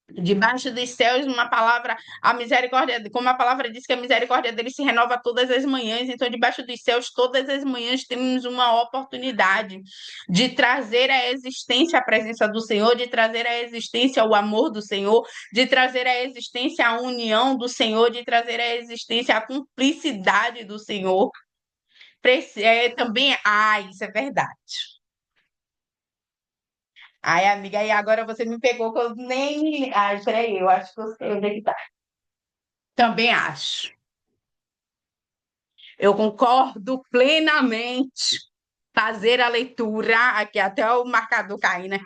Debaixo dos céus, uma palavra, a misericórdia, como a palavra diz que a misericórdia dele se renova todas as manhãs, então debaixo dos céus, todas as manhãs temos uma oportunidade de trazer à existência a presença do Senhor, de trazer à existência o amor do Senhor, de trazer à existência a união do Senhor, de trazer à existência a cumplicidade do Senhor. Também, isso é verdade. Ai, amiga, e agora você me pegou que eu nem. Ai, peraí, eu acho que eu sei onde é que tá. Também acho. Eu concordo plenamente. Fazer a leitura, aqui até o marcador caindo, né?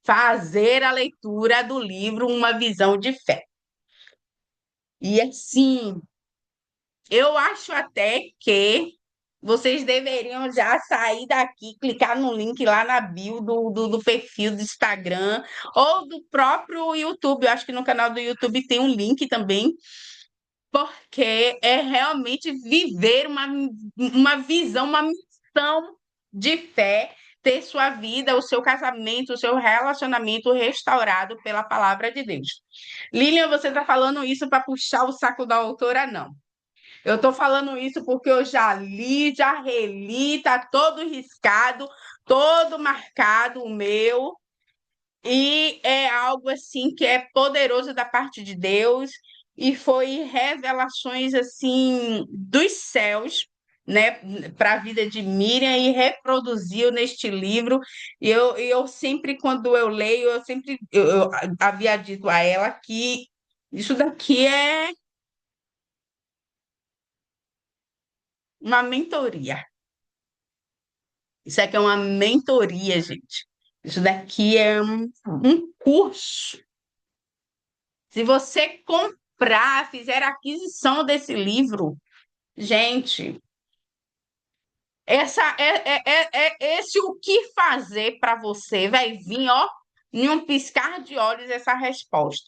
Fazer a leitura do livro Uma Visão de Fé. E assim, eu acho até que Vocês deveriam já sair daqui, clicar no link lá na bio do perfil do Instagram ou do próprio YouTube. Eu acho que no canal do YouTube tem um link também, porque é realmente viver uma visão, uma missão de fé, ter sua vida, o seu casamento, o seu relacionamento restaurado pela palavra de Deus. Lilian, você está falando isso para puxar o saco da autora? Não. Eu estou falando isso porque eu já li, já reli, está todo riscado, todo marcado o meu, e é algo assim que é poderoso da parte de Deus, e foi revelações assim dos céus, né, para a vida de Miriam, e reproduziu neste livro. E eu sempre, quando eu leio, eu havia dito a ela que isso daqui é uma mentoria. Isso aqui é uma mentoria, gente. Isso daqui é um curso. Se você comprar, fizer a aquisição desse livro, gente, é esse o que fazer para você vai vir, ó, em um piscar de olhos essa resposta.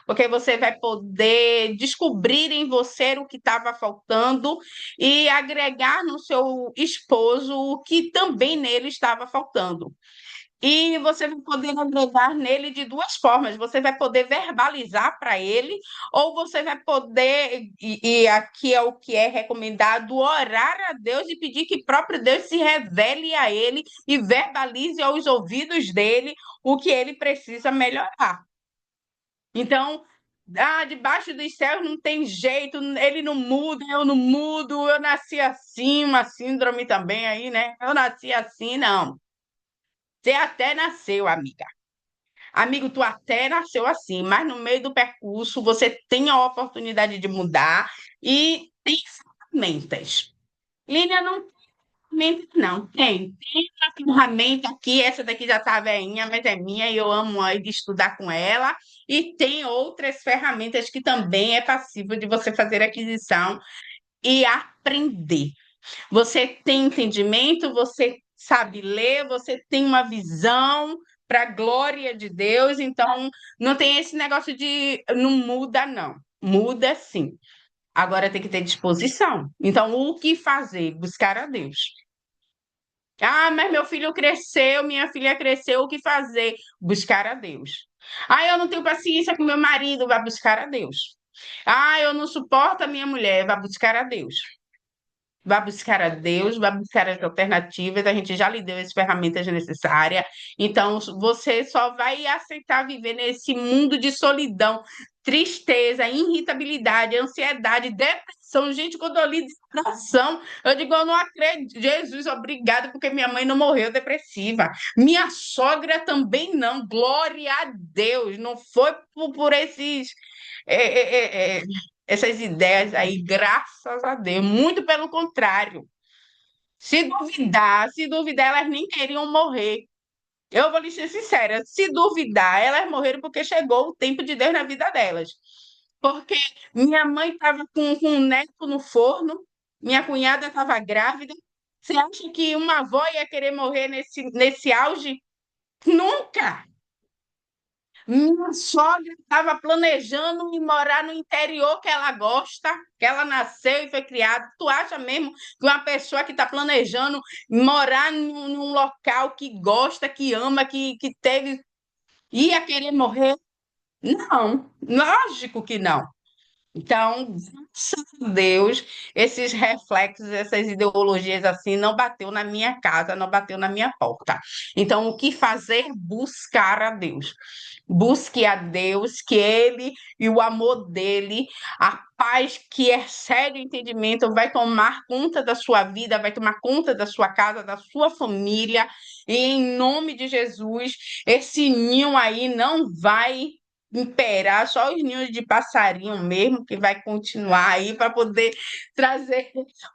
Porque você vai poder descobrir em você o que estava faltando e agregar no seu esposo o que também nele estava faltando. E você vai poder agregar nele de duas formas. Você vai poder verbalizar para ele, ou você vai poder, e aqui é o que é recomendado, orar a Deus e pedir que próprio Deus se revele a ele e verbalize aos ouvidos dele o que ele precisa melhorar. Então, debaixo dos céus não tem jeito, ele não muda, eu não mudo, eu nasci assim, uma síndrome também aí, né? Eu nasci assim, não. Você até nasceu, amiga. Amigo, tu até nasceu assim, mas no meio do percurso você tem a oportunidade de mudar e tem ferramentas. Línia não tem ferramenta, não. Tem uma ferramenta aqui, essa daqui já tá velhinha, mas é minha e eu amo aí de estudar com ela. E tem outras ferramentas que também é passível de você fazer aquisição e aprender. Você tem entendimento, você sabe ler, você tem uma visão para a glória de Deus, então não tem esse negócio de não muda, não. Muda sim. Agora tem que ter disposição. Então, o que fazer? Buscar a Deus. Mas meu filho cresceu, minha filha cresceu, o que fazer? Buscar a Deus. Eu não tenho paciência com meu marido, vai buscar a Deus. Eu não suporto a minha mulher, vai buscar a Deus. Vá buscar a Deus, vá buscar as alternativas, a gente já lhe deu as ferramentas necessárias, então você só vai aceitar viver nesse mundo de solidão, tristeza, irritabilidade, ansiedade, depressão. Gente, quando eu li depressão, eu digo, eu não acredito, Jesus, obrigada, porque minha mãe não morreu depressiva, minha sogra também não, glória a Deus, não foi por esses é, é, é, é, essas ideias aí, graças a Deus. Muito pelo contrário. Se duvidar, elas nem queriam morrer. Eu vou lhe ser sincera, se duvidar, elas morreram porque chegou o tempo de Deus na vida delas. Porque minha mãe estava com um neto no forno, minha cunhada estava grávida. Você acha que uma avó ia querer morrer nesse auge? Nunca! Minha sogra estava planejando ir morar no interior que ela gosta, que ela nasceu e foi criada. Tu acha mesmo que uma pessoa que está planejando morar num local que gosta, que ama, que teve, ia querer morrer? Não, lógico que não. Então, graças a Deus, esses reflexos, essas ideologias assim, não bateu na minha casa, não bateu na minha porta. Então, o que fazer? Buscar a Deus. Busque a Deus, que Ele e o amor dele, a paz que excede o entendimento, vai tomar conta da sua vida, vai tomar conta da sua casa, da sua família. E em nome de Jesus, esse ninho aí não vai imperar, só os ninhos de passarinho mesmo, que vai continuar aí para poder trazer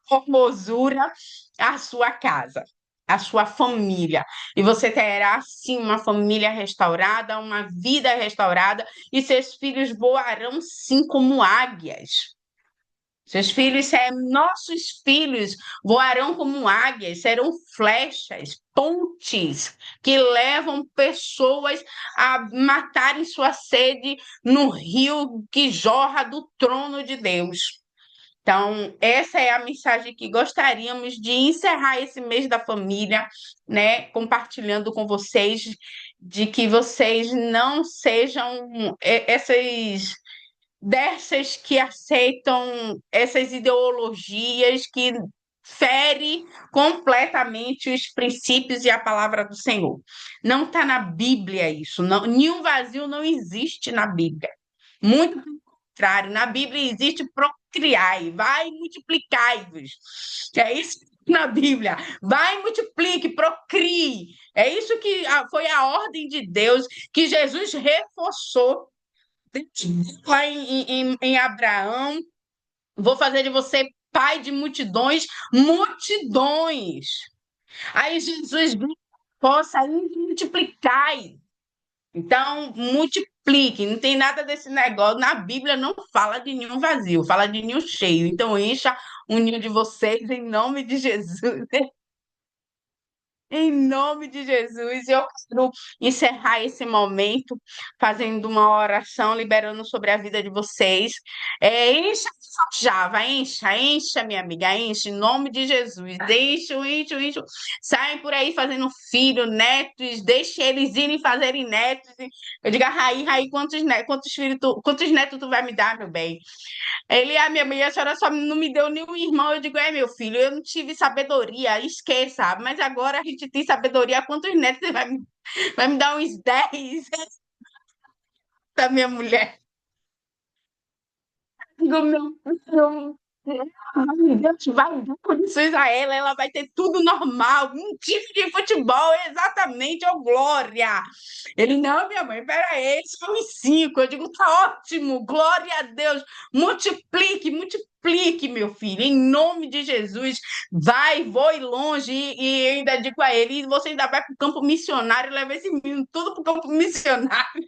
formosura à sua casa, à sua família. E você terá, sim, uma família restaurada, uma vida restaurada, e seus filhos voarão, sim, como águias. Seus filhos, nossos filhos, voarão como águias, serão flechas, pontes que levam pessoas a matarem sua sede no rio que jorra do trono de Deus. Então, essa é a mensagem que gostaríamos de encerrar esse mês da família, né? Compartilhando com vocês, de que vocês não sejam essas dessas que aceitam essas ideologias que fere completamente os princípios e a palavra do Senhor. Não está na Bíblia isso, não, nenhum vazio não existe na Bíblia. Muito pelo contrário, na Bíblia existe procriai, vai multiplicai-vos. É isso na Bíblia. Vai, multiplique, procrie. É isso que foi a ordem de Deus que Jesus reforçou lá em Abraão, vou fazer de você pai de multidões, multidões. Aí Jesus possa multiplicar. Então, multiplique, não tem nada desse negócio. Na Bíblia não fala de ninho vazio, fala de ninho cheio. Então, encha o ninho de vocês em nome de Jesus. Em nome de Jesus, eu quero encerrar esse momento fazendo uma oração, liberando sobre a vida de vocês. Encha já, vai, encha, minha amiga, enche, em nome de Jesus. Enche. Saem por aí fazendo filho, netos, deixe eles irem fazerem netos. Eu digo, Raí, quantos filhos quantos netos tu vai me dar, meu bem? Ele, minha mãe, a senhora só não me deu nenhum irmão. Eu digo, meu filho, eu não tive sabedoria, esqueça. Mas agora a gente tem sabedoria. Quantos netos você vai me dar uns 10 da minha mulher? Do meu filho. Deus vai dar condições a ela vai ter tudo normal, um time de futebol, exatamente, ô glória. Ele, não, minha mãe, peraí, são os 5. Eu digo, tá ótimo, glória a Deus, multiplique, meu filho, em nome de Jesus, vai, voe longe, e ainda digo a ele, e você ainda vai para o campo missionário, leva esse menino tudo para o campo missionário.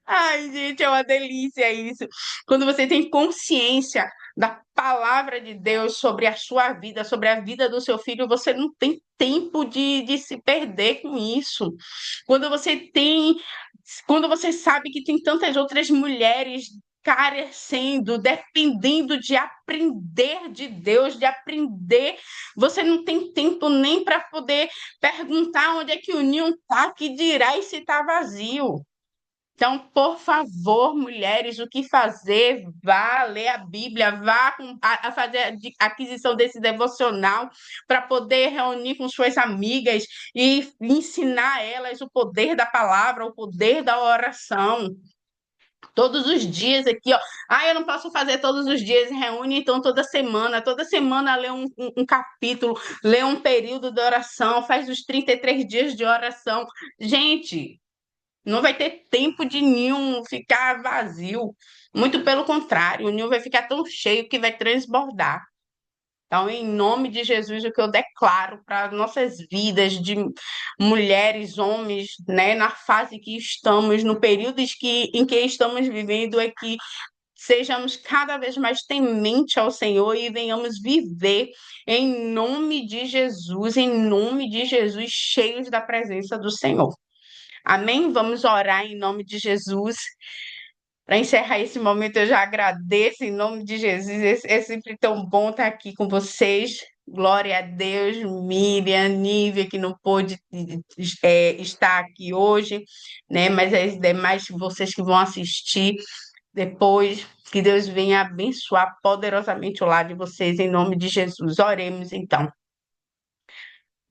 Ai, gente, é uma delícia isso. Quando você tem consciência da palavra de Deus sobre a sua vida, sobre a vida do seu filho, você não tem tempo de se perder com isso. Quando você tem, quando você sabe que tem tantas outras mulheres carecendo, dependendo de aprender de Deus, de aprender, você não tem tempo nem para poder perguntar onde é que o ninho está, que dirá e se está vazio. Então, por favor, mulheres, o que fazer? Vá ler a Bíblia, vá a fazer a aquisição desse devocional para poder reunir com suas amigas e ensinar a elas o poder da palavra, o poder da oração. Todos os dias aqui, ó. Eu não posso fazer todos os dias, reúne então toda semana lê um capítulo, lê um período de oração, faz os 33 dias de oração. Gente, não vai ter tempo de ninho ficar vazio. Muito pelo contrário, o ninho vai ficar tão cheio que vai transbordar. Então, em nome de Jesus, o que eu declaro para nossas vidas de mulheres, homens, né, na fase que estamos, no período em que estamos vivendo, é que sejamos cada vez mais temente ao Senhor e venhamos viver em nome de Jesus, cheios da presença do Senhor. Amém? Vamos orar em nome de Jesus. Para encerrar esse momento, eu já agradeço em nome de Jesus. É sempre tão bom estar aqui com vocês. Glória a Deus, Miriam, Nívia, que não pôde estar aqui hoje, né? Mas as demais, vocês que vão assistir depois, que Deus venha abençoar poderosamente o lar de vocês, em nome de Jesus. Oremos então.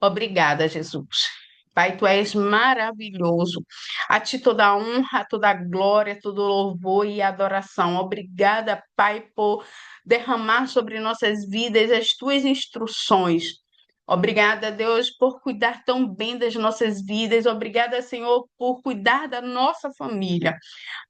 Obrigada, Jesus. Pai, tu és maravilhoso. A ti toda a honra, toda a glória, todo o louvor e adoração. Obrigada, Pai, por derramar sobre nossas vidas as tuas instruções. Obrigada, Deus, por cuidar tão bem das nossas vidas. Obrigada, Senhor, por cuidar da nossa família.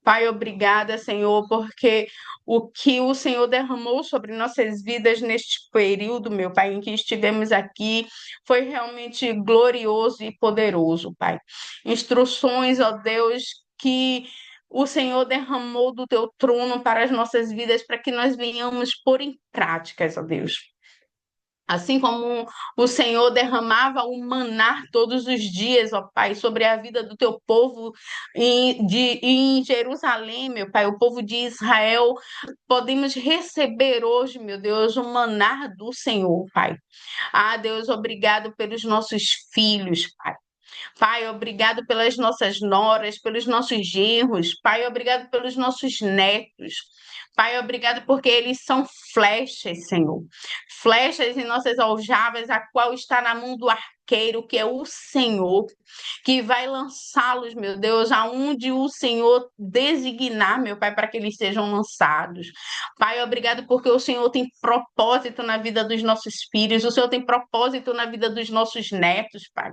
Pai, obrigada, Senhor, porque o que o Senhor derramou sobre nossas vidas neste período, meu Pai, em que estivemos aqui, foi realmente glorioso e poderoso, Pai. Instruções, ó Deus, que o Senhor derramou do teu trono para as nossas vidas, para que nós venhamos pôr em práticas, ó Deus. Assim como o Senhor derramava o maná todos os dias, ó Pai, sobre a vida do teu povo em Jerusalém, meu Pai, o povo de Israel, podemos receber hoje, meu Deus, o maná do Senhor, Pai. Ah, Deus, obrigado pelos nossos filhos, Pai. Pai, obrigado pelas nossas noras, pelos nossos genros. Pai, obrigado pelos nossos netos. Pai, obrigado porque eles são flechas, Senhor. Flechas em nossas aljavas, a qual está na mão do arqueiro, que é o Senhor, que vai lançá-los, meu Deus, aonde o Senhor designar, meu Pai, para que eles sejam lançados. Pai, obrigado porque o Senhor tem propósito na vida dos nossos filhos, o Senhor tem propósito na vida dos nossos netos, Pai.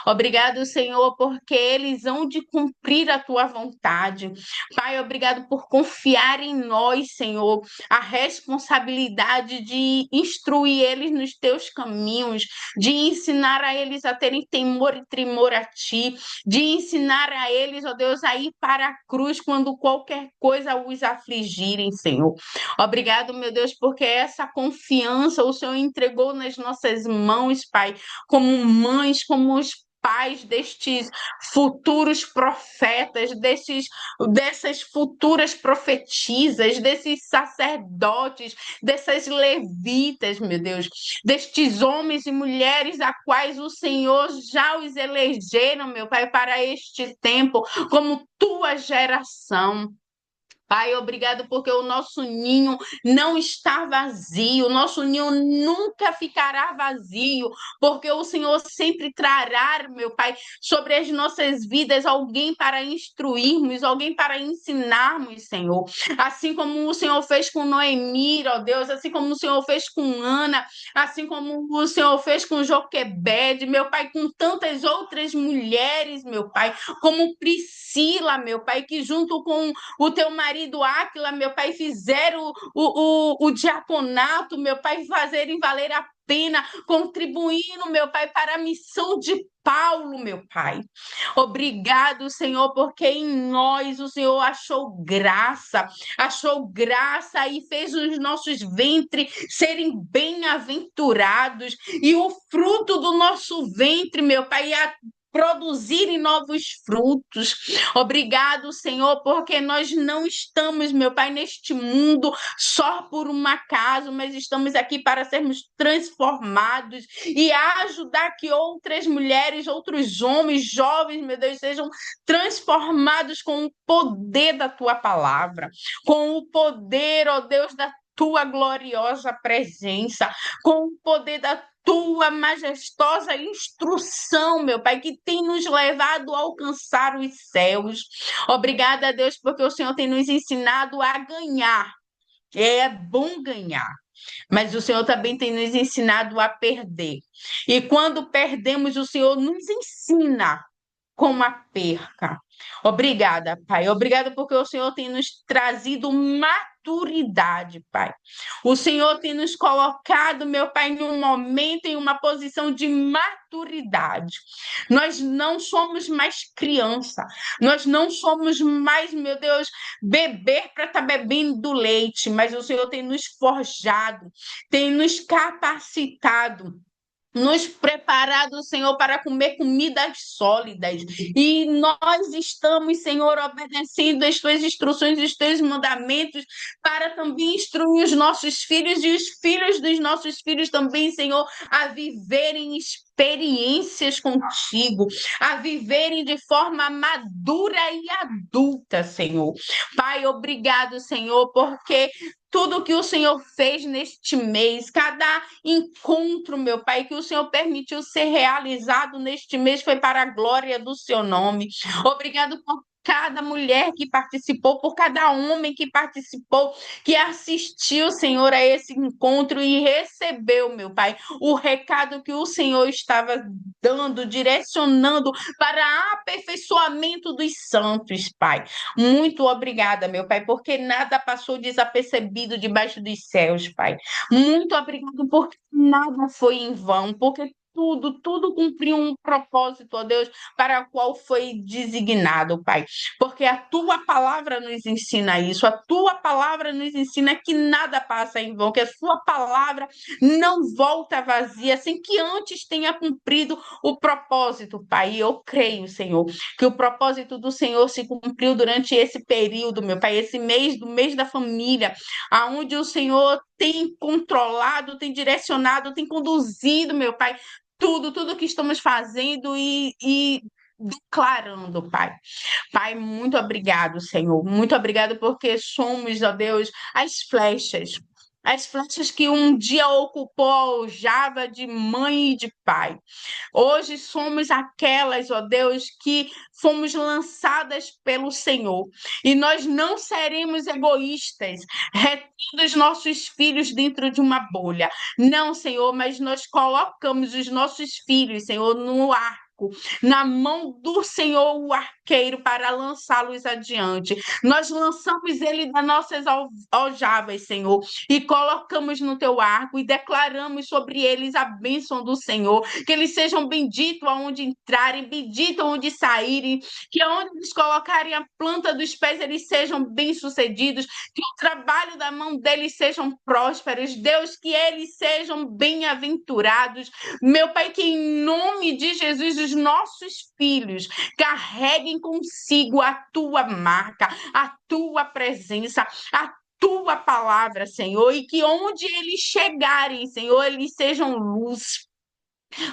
Obrigado, Senhor, porque eles hão de cumprir a tua vontade. Pai, obrigado por confiar em nós, Senhor, a responsabilidade de instruir eles nos teus caminhos, de ensinar a eles a terem temor e tremor a ti, de ensinar a eles, ó Deus, a ir para a cruz quando qualquer coisa os afligirem, Senhor. Obrigado, meu Deus, porque essa confiança o Senhor entregou nas nossas mãos, Pai, como mães, como os pais destes futuros profetas, dessas futuras profetisas, desses sacerdotes, dessas levitas, meu Deus, destes homens e mulheres a quais o Senhor já os elegeram, meu Pai, para este tempo, como tua geração. Pai, obrigado porque o nosso ninho não está vazio, o nosso ninho nunca ficará vazio, porque o Senhor sempre trará, meu Pai, sobre as nossas vidas alguém para instruirmos, alguém para ensinarmos, Senhor. Assim como o Senhor fez com Noemi, ó Deus, assim como o Senhor fez com Ana, assim como o Senhor fez com Joquebede, meu Pai, com tantas outras mulheres, meu Pai, como Priscila, meu Pai, que junto com o teu marido Áquila, meu pai, fizeram o diaconato, meu pai, fazerem valer a pena, contribuindo, meu pai, para a missão de Paulo, meu pai. Obrigado, Senhor, porque em nós o Senhor achou graça e fez os nossos ventres serem bem-aventurados, e o fruto do nosso ventre, meu pai, produzirem novos frutos. Obrigado, Senhor, porque nós não estamos, meu Pai, neste mundo só por um acaso, mas estamos aqui para sermos transformados e ajudar que outras mulheres, outros homens, jovens, meu Deus, sejam transformados com o poder da tua palavra, com o poder, ó Deus, da tua gloriosa presença, com o poder da tua majestosa instrução, meu Pai, que tem nos levado a alcançar os céus. Obrigada, Deus, porque o Senhor tem nos ensinado a ganhar. É bom ganhar, mas o Senhor também tem nos ensinado a perder. E quando perdemos, o Senhor nos ensina com a perca. Obrigada, Pai. Obrigada porque o Senhor tem nos trazido maturidade, Pai. O Senhor tem nos colocado, meu Pai, em um momento, em uma posição de maturidade. Nós não somos mais criança. Nós não somos mais, meu Deus, beber para estar bebendo leite, mas o Senhor tem nos forjado, tem nos capacitado, nos preparado, Senhor, para comer comidas sólidas. E nós estamos, Senhor, obedecendo as tuas instruções e os teus mandamentos para também instruir os nossos filhos e os filhos dos nossos filhos também, Senhor, a viverem experiências contigo, a viverem de forma madura e adulta, Senhor. Pai, obrigado, Senhor, porque tudo que o Senhor fez neste mês, cada encontro, meu Pai, que o Senhor permitiu ser realizado neste mês foi para a glória do seu nome. Obrigado por cada mulher que participou, por cada homem que participou, que assistiu, Senhor, a esse encontro e recebeu, meu Pai, o recado que o Senhor estava dando, direcionando para aperfeiçoamento dos santos, Pai. Muito obrigada, meu Pai, porque nada passou desapercebido debaixo dos céus, Pai. Muito obrigada porque nada foi em vão, porque tudo cumprir um propósito, ó Deus, para o qual foi designado, Pai. Porque a tua palavra nos ensina isso, a tua palavra nos ensina que nada passa em vão, que a sua palavra não volta vazia, sem que antes tenha cumprido o propósito, Pai. E eu creio, Senhor, que o propósito do Senhor se cumpriu durante esse período, meu Pai, esse mês, do mês da família, aonde o Senhor tem controlado, tem direcionado, tem conduzido, meu Pai, tudo que estamos fazendo e declarando, Pai. Pai, muito obrigado, Senhor. Muito obrigado porque somos, ó Deus, as flechas. As flechas que um dia ocupou a aljava de mãe e de pai. Hoje somos aquelas, ó Deus, que fomos lançadas pelo Senhor. E nós não seremos egoístas, retendo os nossos filhos dentro de uma bolha. Não, Senhor, mas nós colocamos os nossos filhos, Senhor, no arco, na mão do Senhor, o arqueiro, para lançá-los adiante. Nós lançamos ele das nossas aljavas, Senhor, e colocamos no teu arco e declaramos sobre eles a bênção do Senhor, que eles sejam benditos aonde entrarem, benditos aonde saírem, que aonde eles colocarem a planta dos pés, eles sejam bem-sucedidos, que o trabalho da mão deles sejam prósperos, Deus, que eles sejam bem-aventurados, meu Pai, que em nome de Jesus os nossos filhos carreguem consigo a tua marca, a tua presença, a tua palavra, Senhor, e que onde eles chegarem, Senhor, eles sejam luz.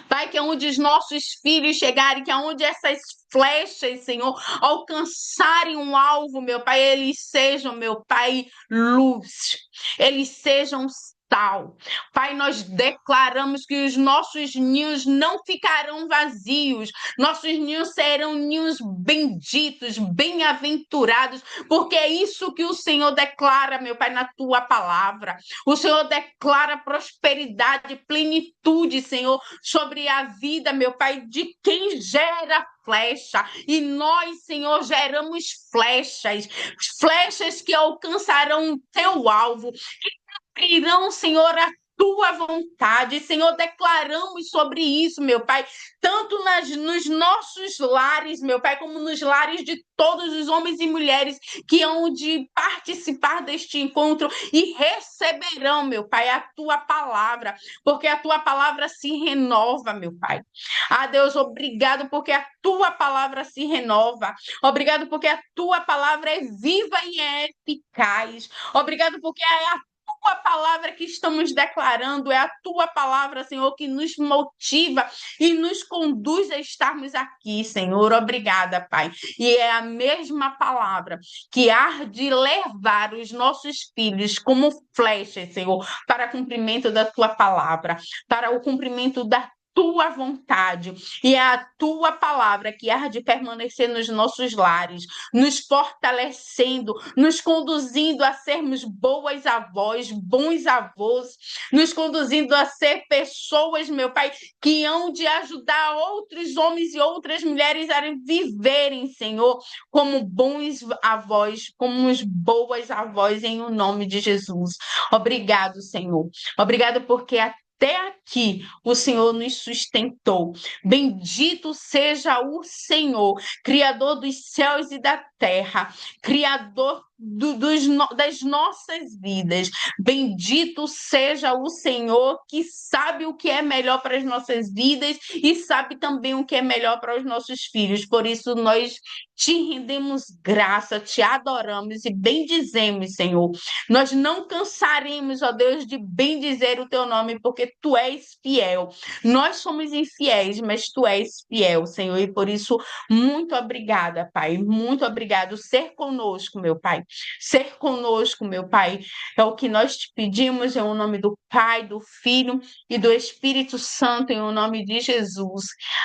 Pai, que onde os nossos filhos chegarem, que onde essas flechas, Senhor, alcançarem um alvo, meu Pai, eles sejam, meu Pai, luz, eles sejam sal. Pai, nós declaramos que os nossos ninhos não ficarão vazios, nossos ninhos serão ninhos benditos, bem-aventurados, porque é isso que o Senhor declara, meu Pai, na tua palavra. O Senhor declara prosperidade, plenitude, Senhor, sobre a vida, meu Pai, de quem gera flecha. E nós, Senhor, geramos flechas, flechas que alcançarão o teu alvo, cumprirão, Senhor, a tua vontade. Senhor, declaramos sobre isso, meu Pai, tanto nos nossos lares, meu Pai, como nos lares de todos os homens e mulheres que hão de participar deste encontro e receberão, meu Pai, a tua palavra, porque a tua palavra se renova, meu Pai. Ah, Deus, obrigado porque a tua palavra se renova. Obrigado porque a tua palavra é viva e é eficaz. Obrigado porque é a tua palavra que estamos declarando, é a tua palavra, Senhor, que nos motiva e nos conduz a estarmos aqui, Senhor. Obrigada, Pai. E é a mesma palavra que há de levar os nossos filhos como flechas, Senhor, para o cumprimento da tua palavra, para o cumprimento da tua vontade, e é a tua palavra que há de permanecer nos nossos lares, nos fortalecendo, nos conduzindo a sermos boas avós, bons avós, nos conduzindo a ser pessoas, meu Pai, que hão de ajudar outros homens e outras mulheres a viverem, Senhor, como bons avós, como boas avós, em o nome de Jesus. Obrigado, Senhor. Obrigado porque até aqui o Senhor nos sustentou. Bendito seja o Senhor, Criador dos céus e da terra, Criador das nossas vidas. Bendito seja o Senhor que sabe o que é melhor para as nossas vidas e sabe também o que é melhor para os nossos filhos. Por isso nós te rendemos graça, te adoramos e bendizemos, Senhor. Nós não cansaremos, ó Deus, de bendizer o teu nome, porque tu és fiel. Nós somos infiéis, mas tu és fiel, Senhor, e por isso, muito obrigada, Pai. Muito obrigado. Ser conosco, meu Pai. Ser conosco, meu Pai. É o que nós te pedimos, em o nome do Pai, do Filho e do Espírito Santo, em o nome de Jesus.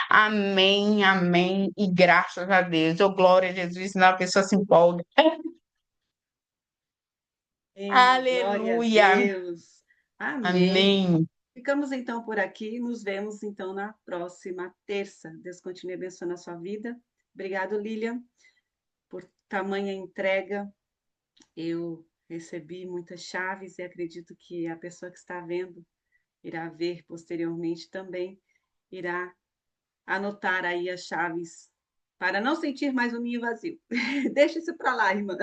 Amém, amém. E graças a Deus. Oh, glória a Jesus, senão a pessoa se empolga. Amém. Glória a Aleluia. Deus. Amém. Amém. Ficamos então por aqui. Nos vemos então na próxima terça. Deus continue abençoando a sua vida. Obrigado, Lilian, por tamanha entrega. Eu recebi muitas chaves e acredito que a pessoa que está vendo irá ver posteriormente também. irá anotar aí as chaves para não sentir mais o ninho vazio. Deixa isso para lá, irmã.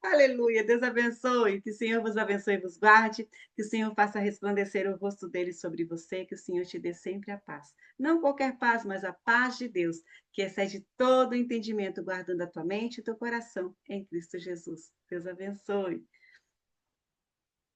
Aleluia. Deus abençoe. Que o Senhor vos abençoe e vos guarde. Que o Senhor faça resplandecer o rosto dele sobre você. Que o Senhor te dê sempre a paz. Não qualquer paz, mas a paz de Deus, que excede todo o entendimento, guardando a tua mente e teu coração em Cristo Jesus. Deus abençoe.